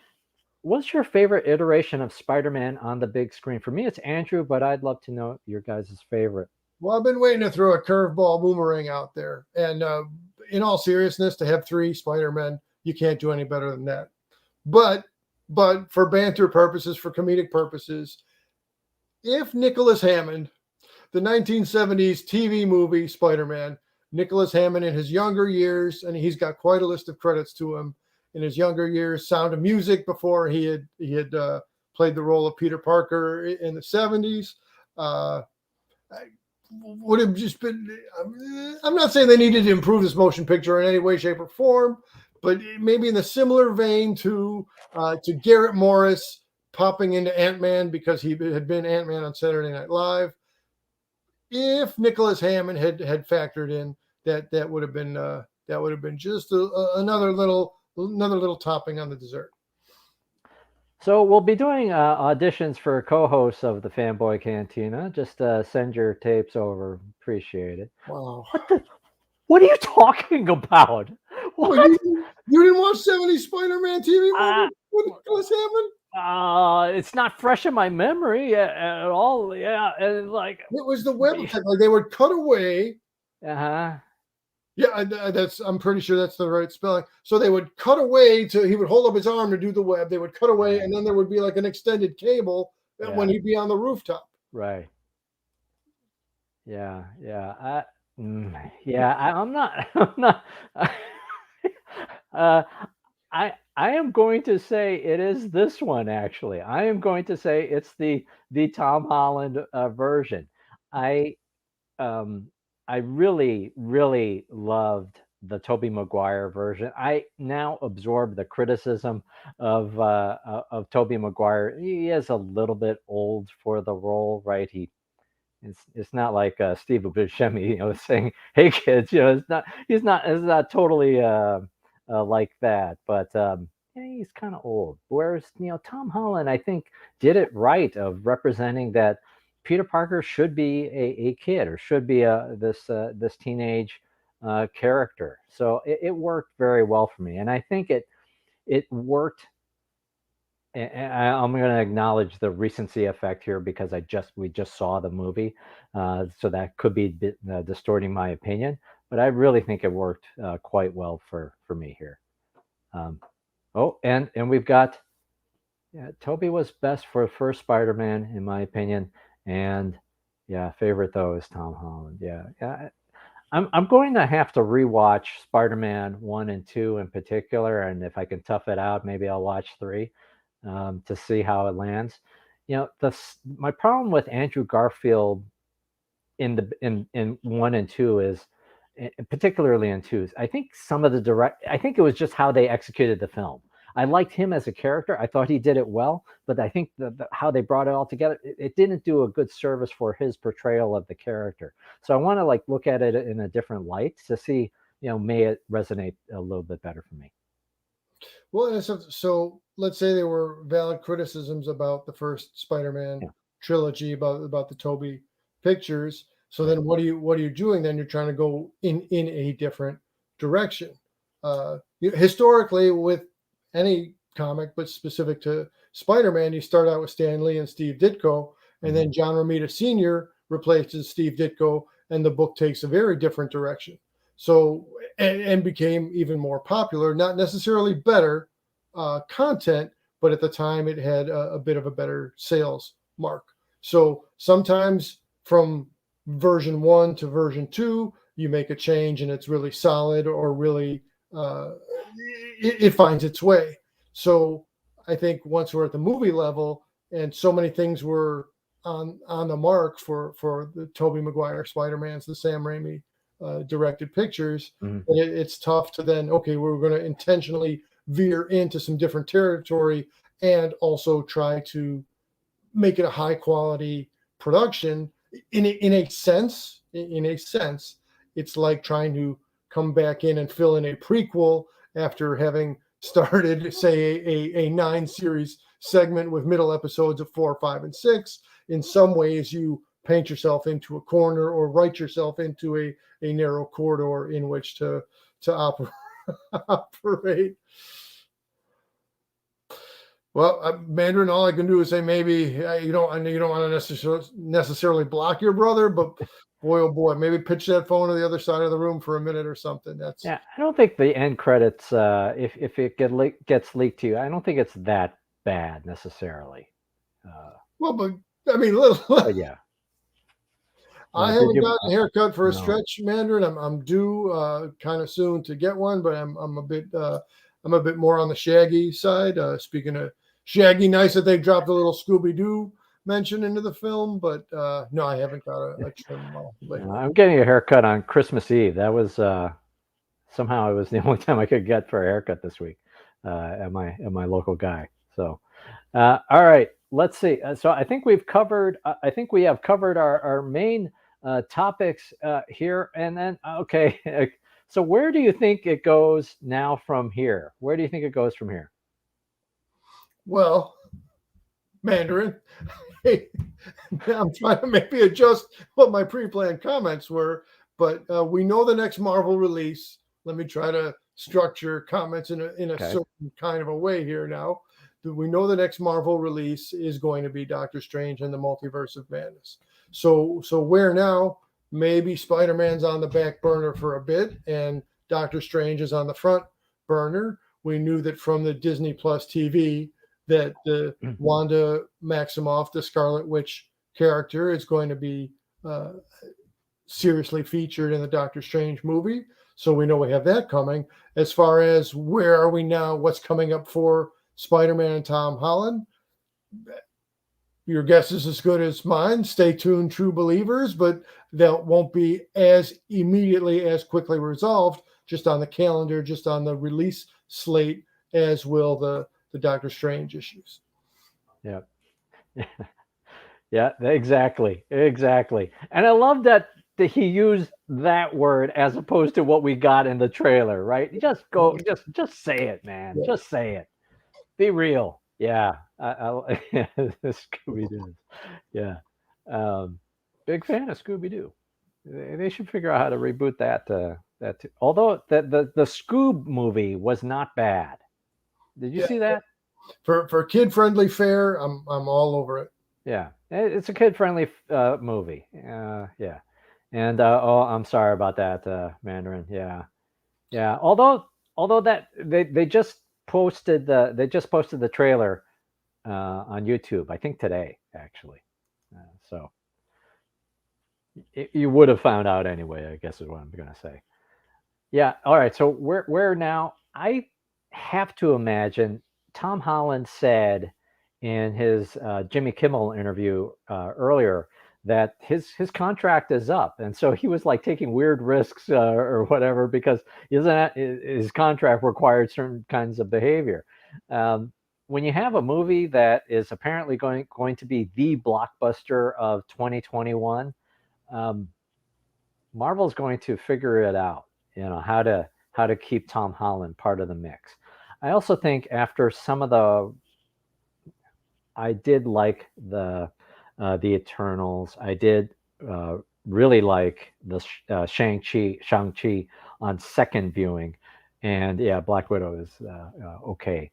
what's your favorite iteration of Spider-Man on the big screen? For me, it's Andrew, but I'd love to know your guys' favorite. Well, I've been waiting to throw a curveball boomerang out there. And in all seriousness, to have 3 Spider-Men, you can't do any better than that. But for banter purposes, for comedic purposes, if Nicholas Hammond, the 1970s TV movie Spider-Man, Nicholas Hammond in his younger years, and he's got quite a list of credits to him in his younger years, Sound of Music before he had played the role of Peter Parker in the 70s. Would have just been, I'm not saying they needed to improve this motion picture in any way, shape, or form, but maybe in a similar vein to Garrett Morris popping into Ant-Man because he had been Ant-Man on Saturday Night Live. If Nicholas Hammond had factored in, that would have been just another little topping on the dessert. So we'll be doing auditions for co-hosts of the Fanboy Cantina. Just send your tapes over. Appreciate it. Wow. What are you talking about? What? You didn't watch 70s Spider-Man TV movie with Nicholas Hammond? It's not fresh in my memory at all. Yeah, and like it was the web effect. Like they would cut away. Uh-huh. Yeah, I'm pretty sure that's the right spelling. So they would cut away he would hold up his arm to do the web. They would cut away, and then there would be like an extended cable when he'd be on the rooftop. Right. Yeah. I'm not. I am going to say it is this one. Actually, I am going to say it's the Tom Holland version. I really loved the Tobey Maguire version. I now absorb the criticism of Tobey Maguire. He is a little bit old for the role, right? It's not like Steve Buscemi, saying, "Hey kids," it's not totally like that, but he's kind of old. Whereas Tom Holland, I think, did it right of representing that Peter Parker should be a kid or should be this teenage character. So it worked very well for me, and I think it worked. And I'm going to acknowledge the recency effect here because we just saw the movie, so that could be distorting my opinion. But I really think it worked quite well for me here. And we've got Tobey was best for first Spider-Man in my opinion, and favorite though is Tom Holland. I'm going to have to rewatch Spider-Man 1 and 2 in particular, and if I can tough it out, maybe I'll watch 3 to see how it lands. My problem with Andrew Garfield in 1 and 2 is, particularly in 2, I think I think it was just how they executed the film. I liked him as a character. I thought he did it well, but I think how they brought it all together, it didn't do a good service for his portrayal of the character. So I want to look at it in a different light to see, may it resonate a little bit better for me. Well, so let's say there were valid criticisms about the first Spider-Man trilogy, about the Tobey pictures. So then what are you doing then? You're trying to go in a different direction. Historically, with any comic, but specific to Spider-Man, you start out with Stan Lee and Steve Ditko, and then John Romita Sr. replaces Steve Ditko, and the book takes a very different direction. So, and became even more popular, not necessarily better content, but at the time it had a bit of a better sales mark. So sometimes from version 1 to version 2, you make a change and it's really solid, or really it finds its way. So I think once we're at the movie level and so many things were on the mark for the Tobey Maguire Spider-Mans, the Sam Raimi directed pictures, it's tough to then, okay, we're going to intentionally veer into some different territory and also try to make it a high quality production. In a sense, it's like trying to come back in and fill in a prequel after having started, say, a 9-series segment with middle episodes of 4, 5, and 6. In some ways, you paint yourself into a corner or write yourself into a narrow corridor in which to operate. Well, Mandarin, all I can do is say maybe I know you don't want to necessarily block your brother, but boy, oh boy, maybe pitch that phone to the other side of the room for a minute or something. I don't think the end credits, if it gets leaked to you, I don't think it's that bad necessarily. Well, but I mean, yeah. I haven't gotten a haircut for a stretch, Mandarin. I'm due kind of soon to get one, but I'm a bit more on the shaggy side. Speaking of shaggy, nice that they dropped a little Scooby-Doo mention into the film, but no, I haven't got a trim. I'm getting a haircut on Christmas Eve. That was somehow it was the only time I could get for a haircut this week at my local guy. So All right, let's see. So I think we've covered. I think we have covered our main topics here, and then okay. So where do you think it goes now from here? Where do you think it goes from here? Well, Mandarin, hey, I'm trying to maybe adjust what my pre-planned comments were, but we know the next Marvel release. Let me try to structure comments in a Okay. certain kind of a way here now. We know the next Marvel release is going to be Doctor Strange and the Multiverse of Madness. So where now? Maybe Spider-Man's on the back burner for a bit, and Doctor Strange is on the front burner. We knew that from the Disney Plus TV that the Wanda Maximoff, the Scarlet Witch character, is going to be seriously featured in the Doctor Strange movie. So we know we have that coming. As far as where are we now, what's coming up for Spider-Man and Tom Holland, your guess is as good as mine. Stay tuned, true believers, but that won't be as immediately as quickly resolved just on the calendar, just on the release slate, as will the Doctor Strange issues. Yeah. Yeah, exactly. Exactly. And I love that he used that word as opposed to what we got in the trailer, right? Just go, just say it, man. Yeah. Just say it. Be real. Yeah. Scooby Doo. Yeah. Big fan of Scooby Doo. They should figure out how to reboot that. Although the Scoob movie was not bad. Did you see that? For kid friendly fare, I'm all over it. Yeah, it's a kid friendly movie. Yeah, and oh, I'm sorry about that, Mandarin. Yeah, yeah. Although that they just posted the trailer on YouTube. I think today actually. So you would have found out anyway. I guess is what I'm gonna say. Yeah. All right. So where now? I have to imagine Tom Holland said in his Jimmy Kimmel interview earlier that his contract is up, and so he was like taking weird risks or whatever because his contract required certain kinds of behavior. When you have a movie that is apparently going to be the blockbuster of 2021, um, Marvel's going to figure it out, how to keep Tom Holland part of the mix. I also think after some of I did like the Eternals. I did really like the Shang-Chi on second viewing, and yeah, Black Widow is okay.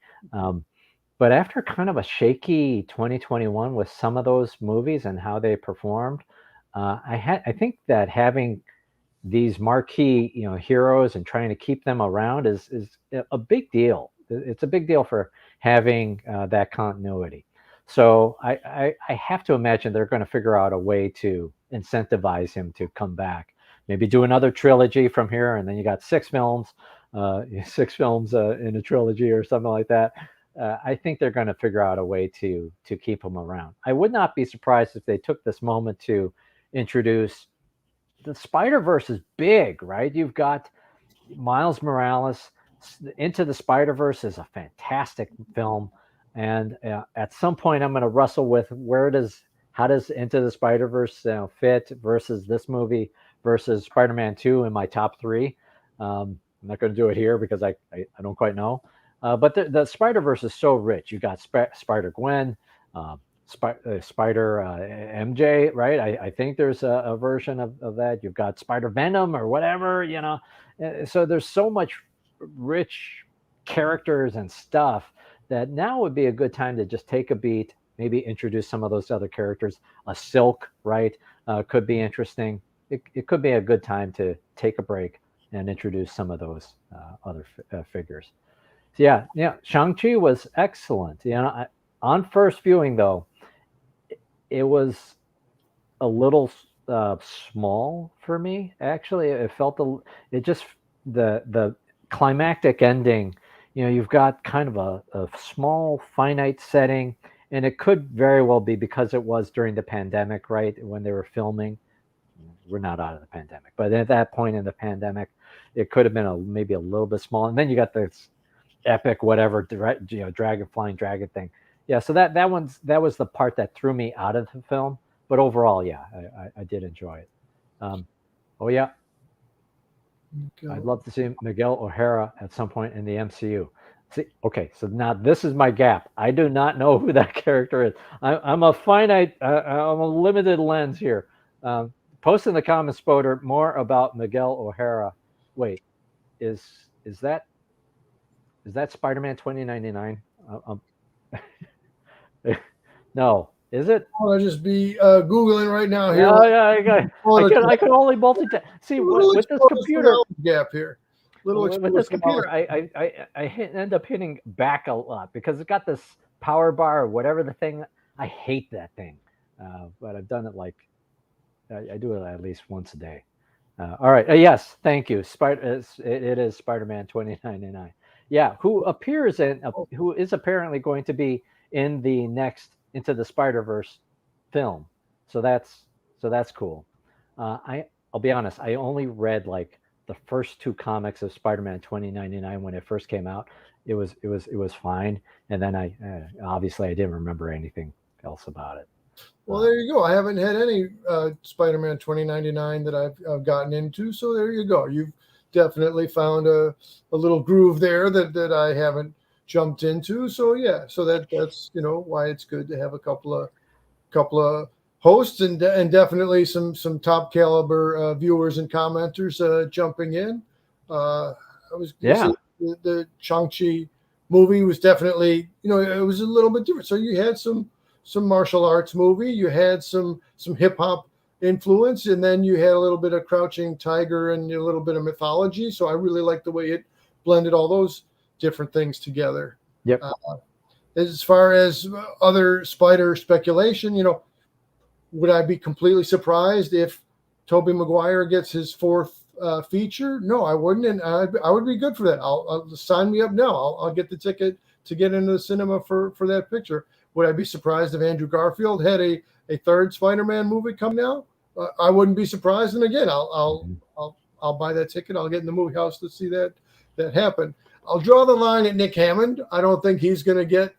But after kind of a shaky 2021 with some of those movies and how they performed, I think that having these marquee heroes and trying to keep them around is a big deal. It's a big deal for having that continuity. So I have to imagine they're going to figure out a way to incentivize him to come back. Maybe do another trilogy from here, and then you got six films, in a trilogy or something like that. I think they're going to figure out a way to keep him around. I would not be surprised if they took this moment to introduce the Spider-Verse is big, right? You've got Miles Morales. Into the Spider-Verse is a fantastic film, and at some point I'm going to wrestle with how does Into the Spider-Verse fit versus this movie versus Spider-Man 2 in my top three. I'm not going to do it here because I don't quite know. But the Spider-Verse is so rich. You got Spider-Gwen, Spider MJ, right? I think there's a version of that. You've got Spider Venom or whatever, So there's so much rich characters and stuff that now would be a good time to just take a beat, maybe introduce some of those other characters. A Silk, right? Could be interesting. It could be a good time to take a break and introduce some of those other figures. So yeah. Shang-Chi was excellent. On first viewing though, it was a little small for me. Actually, the climactic ending. You've got kind of a small finite setting, and it could very well be because it was during the pandemic, right? When they were filming, we're not out of the pandemic, but at that point in the pandemic, it could have been maybe a little bit small. And then you got this epic whatever, dragon flying dragon thing. yeah. So that was the part that threw me out of the film. But overall, yeah, I did enjoy it. Oh yeah, I'd love to see Miguel O'Hara at some point in the MCU. See, okay, so now this is my gap. I do not know who that character is. I'm a finite, I'm a limited lens here. Post in the comments, Spoder, more about Miguel O'Hara. Wait, is is that Spider-Man 2099? No, is it? I'll just be Googling right now here. Yeah, yeah. I can only multitask. See, with this computer gap here. With this computer, I end up hitting back a lot because it's got this power bar or whatever the thing. I hate that thing, but I've done it like I do it at least once a day. All right. Yes, thank you. It is Spider-Man 2099. Yeah, who is apparently going to be in the next Into the Spider-Verse film. So that's cool. I'll be honest. I only read like the first two comics of Spider-Man 2099 when it first came out. It was fine, and then I obviously I didn't remember anything else about it. Well, there you go. I haven't had any Spider-Man 2099 that I've gotten into, so there you go. You've definitely found a little groove there that I haven't jumped into. So yeah, so that's why it's good to have a couple of hosts and definitely some top caliber viewers and commenters jumping in. I was the Shang-Chi movie was definitely it was a little bit different. So you had some martial arts movie, you had some hip hop influence, and then you had a little bit of Crouching Tiger and a little bit of mythology. So I really liked the way it blended all those different things together. Yep. As far as other Spider speculation, would I be completely surprised if Tobey Maguire gets his fourth feature? No, I wouldn't, and I would be good for that. I'll sign me up now. I'll get the ticket to get into the cinema for that picture. Would I be surprised if Andrew Garfield had a third Spider-Man movie coming out? I wouldn't be surprised, and again, I'll buy that ticket. I'll get in the movie house to see that happen. I'll draw the line at Nick Hammond. I don't think he's going to get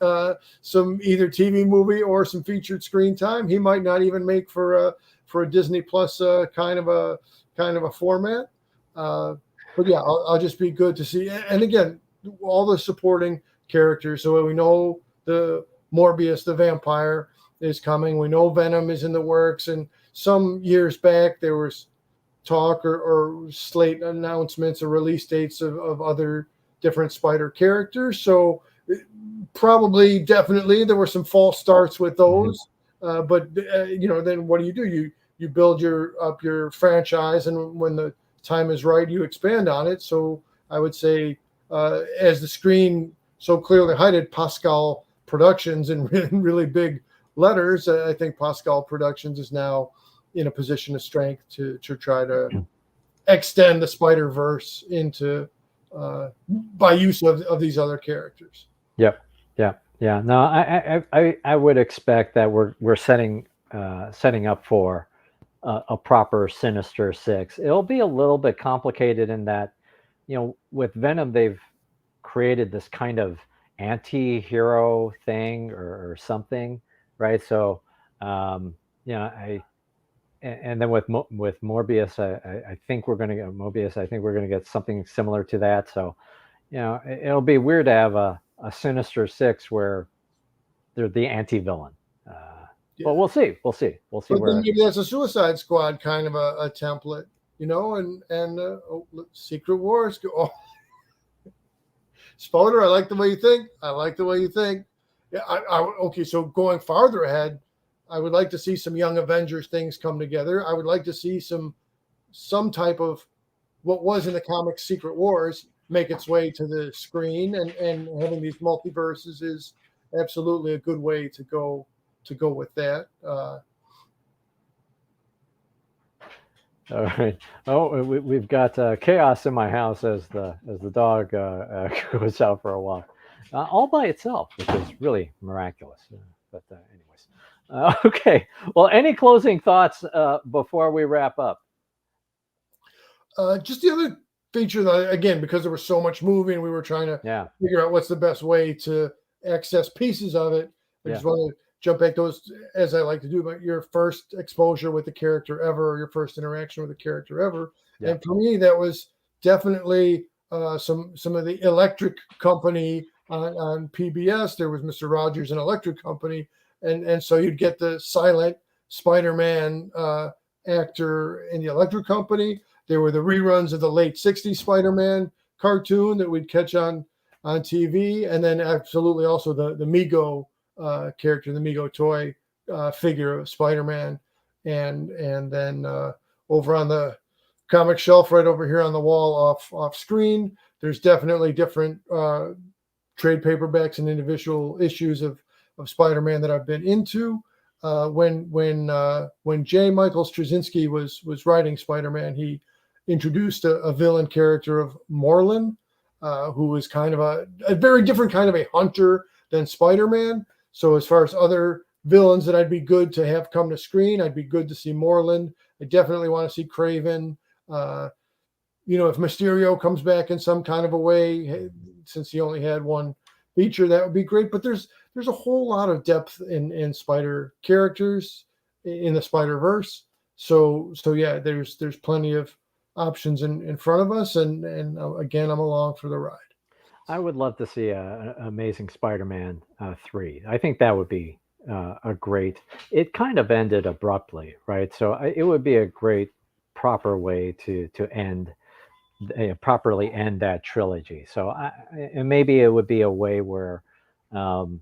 some either TV movie or some featured screen time. He might not even make for a Disney Plus kind of a format. But yeah, I'll just be good to see. And again, all the supporting characters. So we know the Morbius, the vampire, is coming. We know Venom is in the works. And some years back, there was talk or slate announcements or release dates of other different Spider characters. So probably, definitely, there were some false starts with those. But then what do? You build up your franchise, and when the time is right, you expand on it. So I would say, as the screen so clearly highlighted, Pascal Productions in really big letters, I think Pascal Productions is now in a position of strength to try to extend the Spider-Verse into by use of these other characters. Yep. Yeah. No, I would expect that we're setting up for a proper Sinister Six. It'll be a little bit complicated in that, with Venom, they've created this kind of anti-hero thing or something, right? So, and then with Morbius, I think we're going to get Mobius. I think we're going to get something similar to that. So, it'll be weird to have a Sinister Six where they're the anti-villain. But we'll see. We'll see. But where maybe that's a Suicide Squad kind of a template, and Secret Wars. Spoder, I like the way you think. Yeah. Okay. So going farther ahead, I would like to see some Young Avengers things come together. I would like to see some type of what was in the comics Secret Wars make its way to the screen, and having these multiverses is absolutely a good way to go with that. All right. Oh, we've got chaos in my house as the dog goes out for a walk, all by itself, which is really miraculous. But anyways, okay. Well, any closing thoughts before we wrap up? Just the other feature that, again, because there was so much moving, we were trying to figure out what's the best way to access pieces of it. I Yeah. just want to jump back those, as I like to do, but your first exposure with the character ever, or your first interaction with the character ever. Yeah. And for me, that was definitely some of the Electric Company on PBS. There was Mr. Rogers and Electric Company, and so you'd get the silent Spider-Man actor in the Electric Company. There were the reruns of the late '60s Spider-Man cartoon that we'd catch on TV, and then absolutely also the Mego character, the Mego toy figure of Spider-Man, and then over on the comic shelf right over here on the wall off screen, there's definitely different trade paperbacks and individual issues of Spider-Man that I've been into. When J. Michael Straczynski was writing Spider-Man, he introduced a villain character of Morlun, who was kind of a very different kind of a hunter than Spider-Man. So as far as other villains that I'd be good to have come to screen, I'd be good to see Morlun. I definitely want to see Craven. If Mysterio comes back in some kind of a way, since he only had one feature, that would be great. But there's a whole lot of depth in Spider characters in the Spider-Verse. So yeah, there's plenty of options in front of us, and again, I'm along for the ride. I would love to see a Amazing Spider-Man 3. I think that would be a great. It kind of ended abruptly, right? So it would be a great, proper way to end, properly end that trilogy. So and maybe it would be a way where um,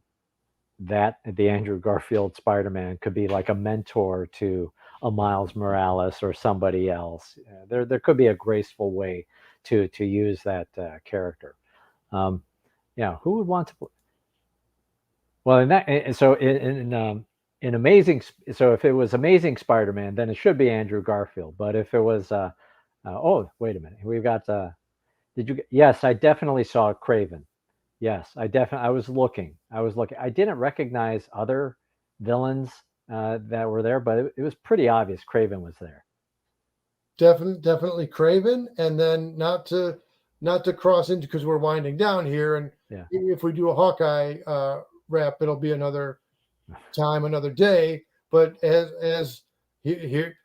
that the Andrew Garfield Spider-Man could be like a mentor to a Miles Morales or somebody else. There could be a graceful way to use that character. Um, yeah, who would want to? Well, in that, so in Amazing, so if it was Amazing Spider-Man, then it should be Andrew Garfield. But if it was, oh, wait a minute, we've got. Did you? Yes, I definitely saw Craven. Yes, I was looking. I didn't recognize other villains that were there, but it was pretty obvious Craven was there. Definitely Craven, and then not to cross into, because we're winding down here, and Yeah. if we do a Hawkeye wrap, it'll be another time, another day. But as here,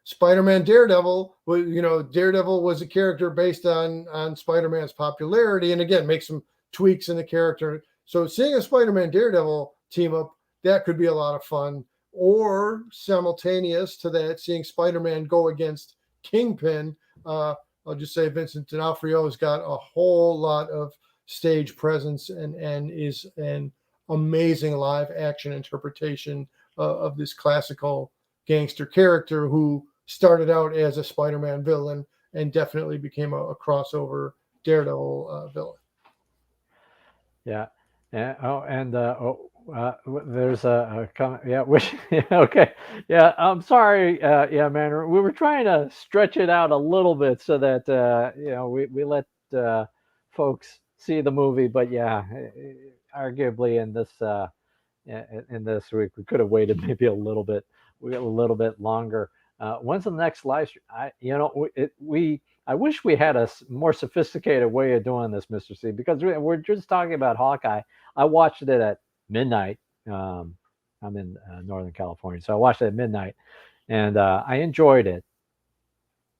Spider-Man Daredevil was, Daredevil was a character based on Spider-Man's popularity, and again, make some tweaks in the character. So seeing a Spider-Man Daredevil team up, that could be a lot of fun. Or simultaneous to that, seeing Spider-Man go against Kingpin. I'll just say Vincent D'Onofrio has got a whole lot of stage presence and is an amazing live action interpretation of this classical gangster character who started out as a Spider-Man villain and definitely became a crossover Daredevil villain. Yeah. Yeah. Oh, and there's a comment. Yeah. Yeah. Okay. Yeah. I'm sorry. Yeah, man. We were trying to stretch it out a little bit so that we let folks see the movie. But yeah, arguably in this week we could have waited maybe a little bit. We got a little bit longer. When's the next live stream? I wish we had a more sophisticated way of doing this, Mr. C, because we're just talking about Hawkeye. I watched it at midnight. I'm in Northern California, so I watched it at midnight, and I enjoyed it.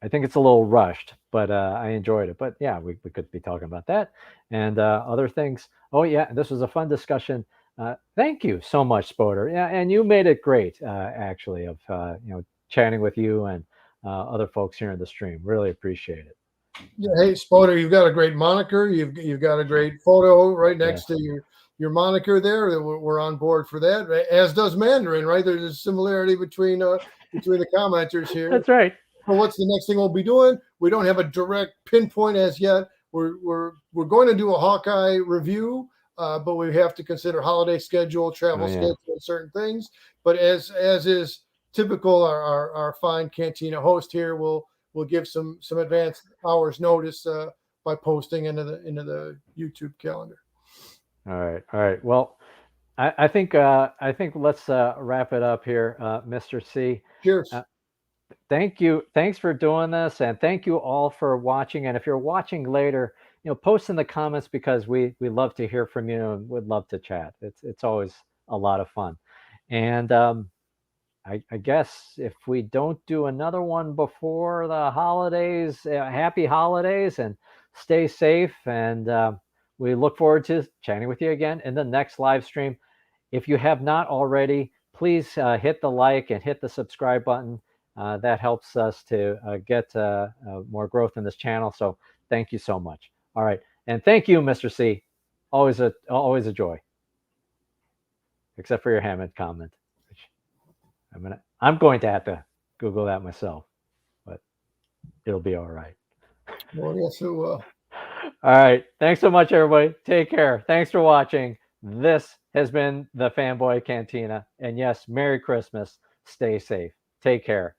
I think it's a little rushed, but I enjoyed it. But yeah, we could be talking about that and other things. Oh yeah, this was a fun discussion. Thank you so much, Spoder. Yeah, and you made it great, actually, of chatting with you and other folks here in the stream. Really appreciate it. Yeah, hey Spoder, you've got a great moniker. You've got a great photo right next to your moniker there. We're on board for that. As does Mandarin, right? There's a similarity between the commenters here. That's right. So what's the next thing we'll be doing? We don't have a direct pinpoint as yet. We're going to do a Hawkeye review, but we have to consider holiday schedule, travel schedule, and certain things. But as is typical, our fine Cantina host here will give some advanced hours notice by posting into the YouTube calendar. All right. Well, I think let's wrap it up here, Mr. C. Cheers. Thank you. Thanks for doing this, and thank you all for watching. And if you're watching later, post in the comments, because we love to hear from you and would love to chat. It's always a lot of fun. And I guess if we don't do another one before the holidays, happy holidays and stay safe. And we look forward to chatting with you again in the next live stream. If you have not already, please hit the like and hit the subscribe button. That helps us to get more growth in this channel. So thank you so much. All right. And thank you, Mr. C. Always a joy. Except for your Hammond comment. Which I'm going to have to Google that myself, but it'll be all right. Well, yes, it will. All right. Thanks so much, everybody. Take care. Thanks for watching. This has been the Fanboy Cantina. And yes, Merry Christmas. Stay safe. Take care.